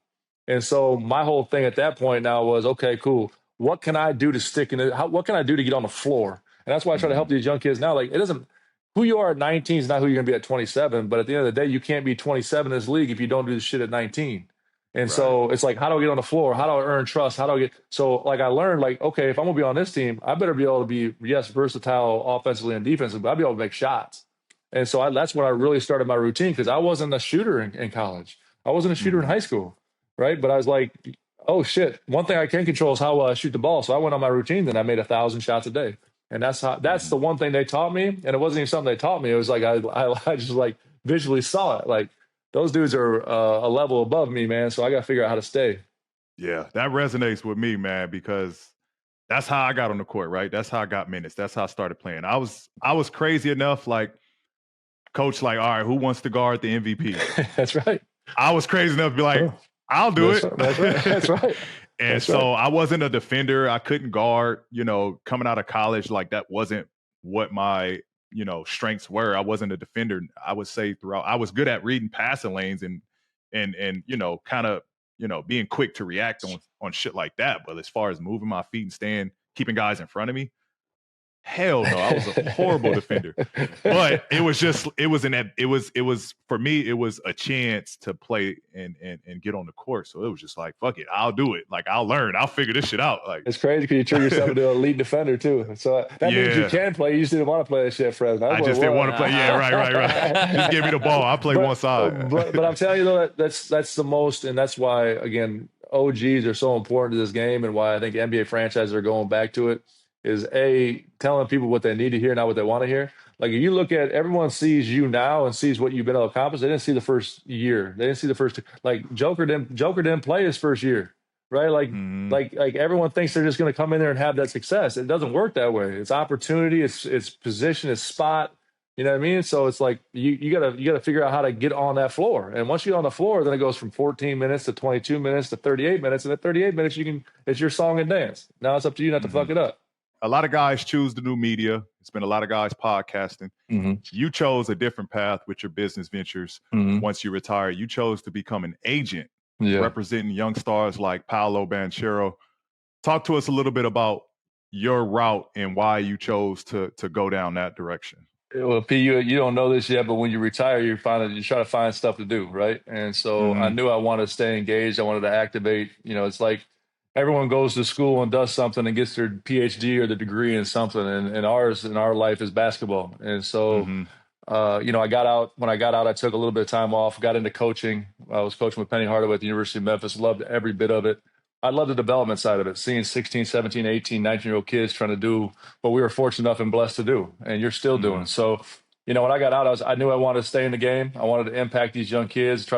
And so my whole thing at that point now was, okay, cool. What can I do to stick in it? What can I do to get on the floor? And that's why I try to help these young kids now. Like, who you are at 19 is not who you're going to be at 27. But at the end of the day, you can't be 27 in this league if you don't do this shit at 19. And so it's like, how do I get on the floor? How do I earn trust? How do I get – so, like, I learned, like, okay, if I'm going to be on this team, I better be able to be, yes, versatile offensively and defensively, but I'll be able to make shots. And so that's when I really started my routine because I wasn't a shooter in college. I wasn't a shooter in high school, right? But I was like, oh, shit, one thing I can control is how well I shoot the ball. So I went on my routine and I made 1,000 shots a day. And that's the one thing they taught me. And it wasn't even something they taught me. It was like I just, like, visually saw it. Like, those dudes are a level above me, man. So I got to figure out how to stay. Yeah, that resonates with me, man, because that's how I got on the court, right? That's how I got minutes. That's how I started playing. I was crazy enough, like, coach, like, all right, who wants to guard the MVP? That's right. I was crazy enough to be like, I'll do it. That's right. That's right. And so I wasn't a defender. I couldn't guard, coming out of college. Like that wasn't what my, strengths were. I wasn't a defender. I would say throughout, I was good at reading passing lanes and kind of, being quick to react on shit like that. But as far as moving my feet and keeping guys in front of me, hell no, I was a horrible defender. But it was for me, it was a chance to play and get on the court. So it was just like, fuck it, I'll do it. Like, I'll learn. I'll figure this shit out. Like, it's crazy because you turn yourself into an elite defender too. So that means you can play. You just didn't want to play that shit, Fresno. I just didn't want to play. Yeah, right. Just give me the ball. I play one side. But I'm telling you though, that's the most, and that's why, again, OGs are so important to this game and why I think NBA franchises are going back to it. Is telling people what they need to hear, not what they want to hear. Like if you look at everyone sees you now and sees what you've been able to accomplish. They didn't see the first year. They didn't see the first. Like Joker didn't play his first year, right? Like everyone thinks they're just going to come in there and have that success. It doesn't work that way. It's opportunity. It's position. It's spot. You know what I mean? So it's like you gotta figure out how to get on that floor. And once you get on the floor, then it goes from 14 minutes to 22 minutes to 38 minutes. And at 38 minutes, it's your song and dance. Now it's up to you not to fuck it up. A lot of guys choose the new media. It's been a lot of guys podcasting. You chose a different path with your business ventures. Once you retire, you chose to become an agent representing young stars like Paolo Banchero. Talk to us a little bit about your route and why you chose to go down that direction. Well, P, you don't know this yet, but when you retire, you try to find stuff to do, right? And so I knew I wanted to stay engaged. I wanted to activate. It's like everyone goes to school and does something and gets their PhD or the degree in something, and ours in our life is basketball. And so, I got out. When I got out, I took a little bit of time off, got into coaching. I was coaching with Penny Hardaway at the University of Memphis. Loved every bit of it. I love the development side of it, seeing 16, 17, 18, 19-year-old kids trying to do what we were fortunate enough and blessed to do, and you're still doing. So, when I got out, I knew I wanted to stay in the game. I wanted to impact these young kids, try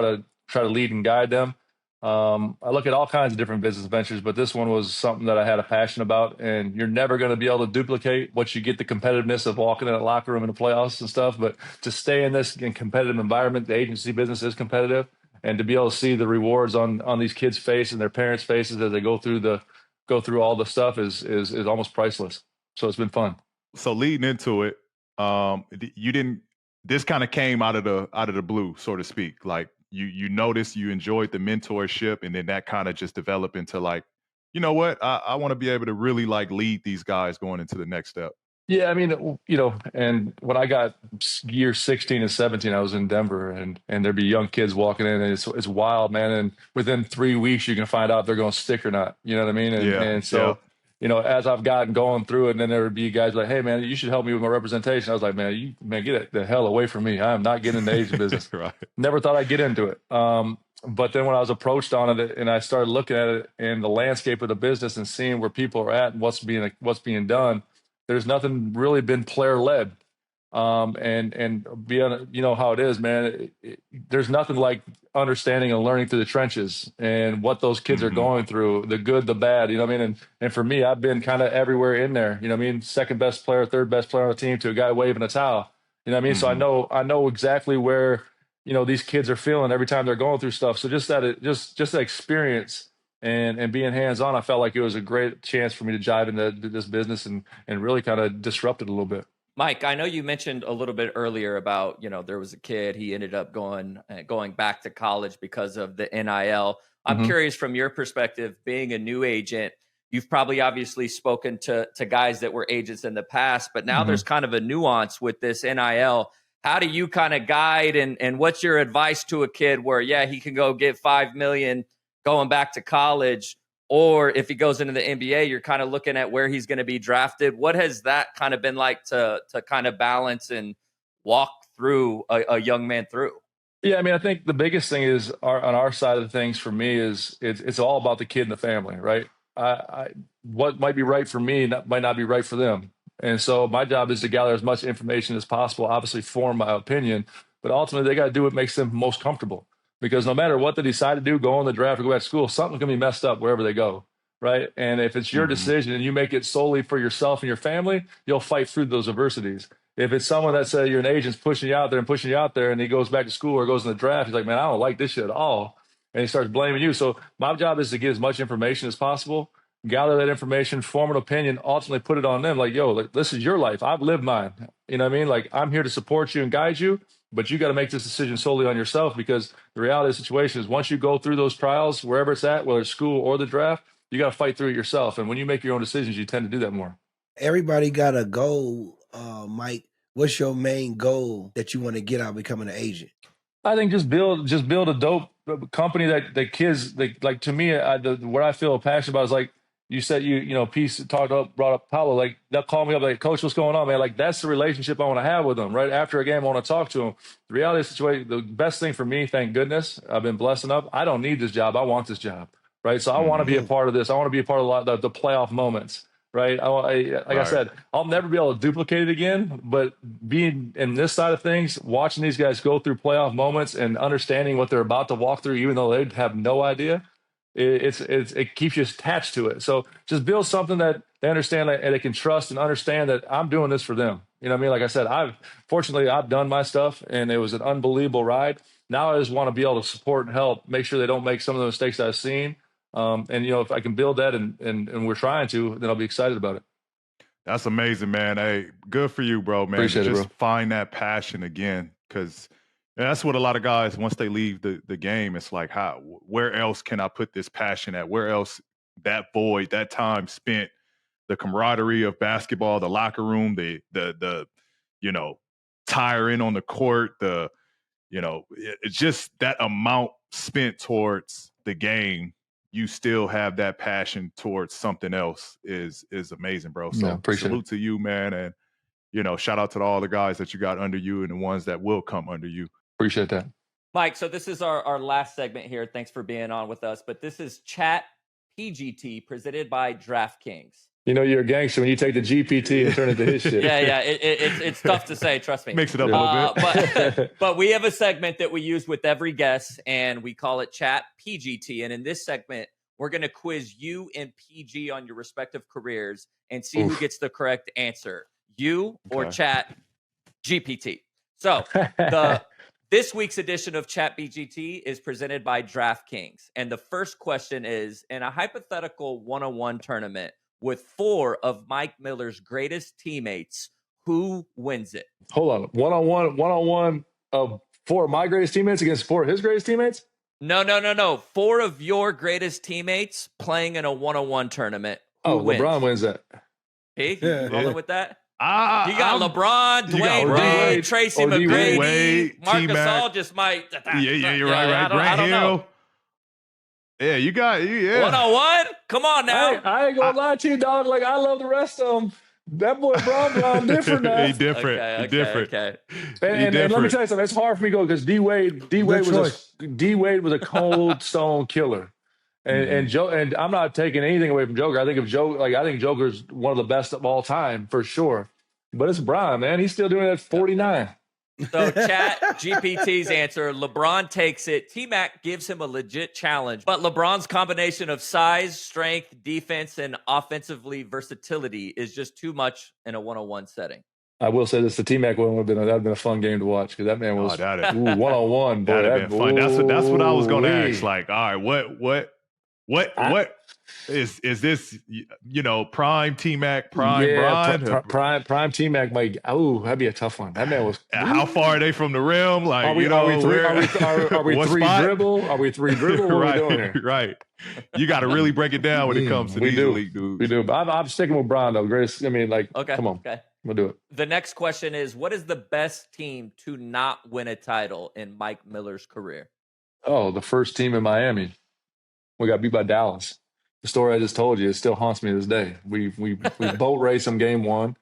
to lead and guide them. I look at all kinds of different business ventures, but this one was something that I had a passion about, and you're never going to be able to duplicate what you get the competitiveness of walking in a locker room in the playoffs and stuff. But to stay in this competitive environment, the agency business is competitive. And to be able to see the rewards on these kids' faces and their parents' faces as they go through all the stuff is almost priceless. So it's been fun. So leading into it, this kind of came out of the blue, so to speak. Like you noticed you enjoyed the mentorship, and then that kind of just developed into like, you know what, I want to be able to really like lead these guys going into the next step. Yeah, I mean, and when I got year 16 and 17, I was in Denver, and there'd be young kids walking in, and it's wild, man. And within 3 weeks, you can find out if they're going to stick or not. You know what I mean? And so, as I've gotten going through it, and then there would be guys like, hey, man, you should help me with my representation. I was like, man, get the hell away from me. I am not getting into the agent business. Right. Never thought I'd get into it. But then when I was approached on it, and I started looking at it and the landscape of the business and seeing where people are at and what's being done, there's nothing really been player led. And beyond, how it is, man, there's nothing like understanding and learning through the trenches and what those kids are going through, the good, the bad, and for me, I've been kind of everywhere in there, second best player, third best player on the team to a guy waving a towel, So I know exactly where, these kids are feeling every time they're going through stuff. So just that experience and being hands-on, I felt like it was a great chance for me to dive into this business and really kind of disrupt it a little bit. Mike, I know you mentioned a little bit earlier about, there was a kid, he ended up going back to college because of the NIL. I'm curious from your perspective, being a new agent, you've probably obviously spoken to guys that were agents in the past, but now there's kind of a nuance with this NIL. How do you kind of guide and what's your advice to a kid where, he can go get $5 million going back to college, or if he goes into the NBA, you're kind of looking at where he's going to be drafted. What has that kind of been like to kind of balance and walk through a young man through? Yeah, I mean, I think the biggest thing is on our side of the things for me is it's all about the kid and the family, right? What might be right for me might not be right for them. And so my job is to gather as much information as possible, obviously form my opinion, but ultimately they got to do what makes them most comfortable. Because no matter what they decide to do, go on the draft or go back to school, something's going to be messed up wherever they go, right? And if it's your decision and you make it solely for yourself and your family, you'll fight through those adversities. If it's someone that says you're an agent's pushing you out there and he goes back to school or goes in the draft, he's like, man, I don't like this shit at all. And he starts blaming you. So my job is to get as much information as possible, gather that information, form an opinion, ultimately put it on them. Like, yo, this is your life. I've lived mine. You know what I mean? Like, I'm here to support you and guide you. But you got to make this decision solely on yourself, because the reality of the situation is once you go through those trials, wherever it's at, whether it's school or the draft, you got to fight through it yourself. And when you make your own decisions, you tend to do that more. Everybody got a goal, Mike. What's your main goal that you want to get out of becoming an agent? I think just build a dope company that kids, like to me, what I feel passionate about is like, you said, brought up Paolo, like they'll call me up like, coach, what's going on, man? Like that's the relationship I want to have with them, right? After a game, I want to talk to them. The reality of the situation, the best thing for me, thank goodness, I've been blessed enough. I don't need this job. I want this job, right? So I want to be a part of this. I want to be a part of a lot of the playoff moments, right? I said, I'll never be able to duplicate it again, but being in this side of things, watching these guys go through playoff moments and understanding what they're about to walk through, even though they have no idea, it keeps you attached to it. So just build something that they understand and they can trust and understand that I'm doing this for them. You know what I mean? Like I said, fortunately I've done my stuff, and it was an unbelievable ride. Now I just want to be able to support and help, make sure they don't make some of the mistakes I've seen. And if I can build that, and we're trying to, then I'll be excited about it. That's amazing, man. Hey, good for you, bro, man. Appreciate it, just bro. find that passion again, because that's what a lot of guys, once they leave the game, it's like, where else can I put this passion at? Where else that void, that time spent, the camaraderie of basketball, the locker room, the tiring on the court, it's just that amount spent towards the game. You still have that passion towards something else is amazing, bro. So salute to you, man. And, shout out to all the guys that you got under you and the ones that will come under you. Appreciate that. Mike, so this is our last segment here. Thanks for being on with us. But this is Chat PGT presented by DraftKings. You're a gangster when you take the GPT and turn it to his shit. Yeah. It's tough to say, trust me. Mix it up a little bit. But we have a segment that we use with every guest, and we call it Chat PGT. And in this segment, we're going to quiz you and PG on your respective careers and see who gets the correct answer, you or Chat GPT. So this week's edition of Chat BGT is presented by DraftKings. And the first question is, in a hypothetical 1-on-1 tournament with 4 of Mike Miller's greatest teammates, who wins it? Hold on. One-on-one of 4 of my greatest teammates against 4 of his greatest teammates? No. 4 of your greatest teammates playing in a 1-on-1 tournament. Who wins? LeBron wins that. Hey, you rolling with that? You got LeBron, Dwayne Wade, Tracy McGrady, Marc Gasol just might. Yeah, you're right. Grant Hill. Yeah, you got 1-on-1. Come on now. I ain't gonna lie to you, dog. Like, I love the rest of them. That boy Bron different now. He different. Okay. And let me tell you something. It's hard for me to go because D Wade was a cold stone killer. And I'm not taking anything away from Joker. I think Joker's one of the best of all time for sure. But it's Bron, man. He's still doing it at 49. So Chat GPT's answer, LeBron takes it. T-Mac gives him a legit challenge, but LeBron's combination of size, strength, defense, and offensively versatility is just too much in a 1-on-1 setting. I will say this: the T-Mac one would have been a fun game to watch because that man was 1-on-1. That'd have been fun. That's what I was going to ask. Like, all right, what is this? Prime T-Mac, Bron, prime T-Mac. That'd be a tough one. That man was. How far are they from the rim? Like, are we 3 dribble? Are we 3 dribble? What are we doing here? Right. You got to really break it down when it comes to these elite dudes. We do. But I'm sticking with Bron though. Greatest. I mean, like, come on. Okay. We'll do it. The next question is, what is the best team to not win a title in Mike Miller's career? Oh, the first team in Miami. We got beat by Dallas. The story I just told you, it still haunts me to this day. We boat raced them game 1.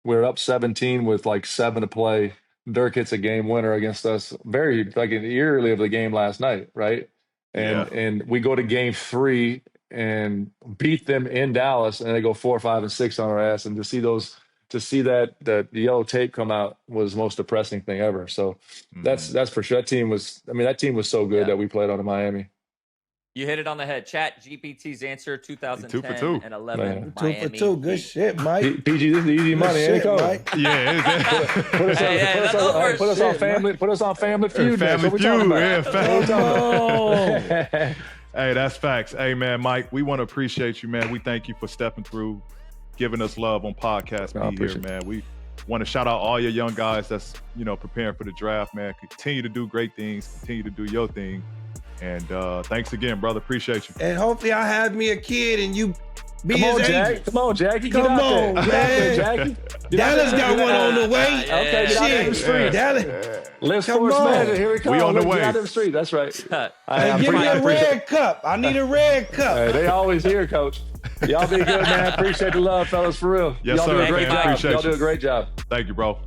We were up 17 with like 7 to play. Dirk hits a game winner against us, very like eerily of the game last night, right? And we go to game 3 and beat them in Dallas, and they go 4, 5, and 6 on our ass. And to see that the yellow tape come out was the most depressing thing ever. So that's for sure. That team was so good that we played on in Miami. You hit it on the head. Chat GPT's answer, 2010 2 for 2. and 11. 2 for 2. Good shit, Mike. PG, this is easy money. Ain't it, Mike? Yeah. Put us on family. Put us on Family Feud. Family Feud. Yeah. Hey, that's facts. Hey, man, Mike, we want to appreciate you, man. We thank you for stepping through, giving us love on Podcast Be Here, man. We want to shout out all your young guys that's preparing for the draft, man. Continue to do great things. Continue to do your thing. And thanks again, brother. Appreciate you. And hopefully I have me a kid and you be Come his on, agent. Jack. Come on, Jackie. Come on, man. Jackie. Dallas got one on the way. Okay, get out of the street. Dallas. Live Force Magic. Here we come. We on the way. Get out of the street. That's right. Give me a red cup. I need a red cup. Hey, they always here, Coach. Y'all be good, man. Appreciate the love, fellas, for real. Yes, Y'all sir. do a great job. Appreciate Y'all do a great job. Thank you, bro.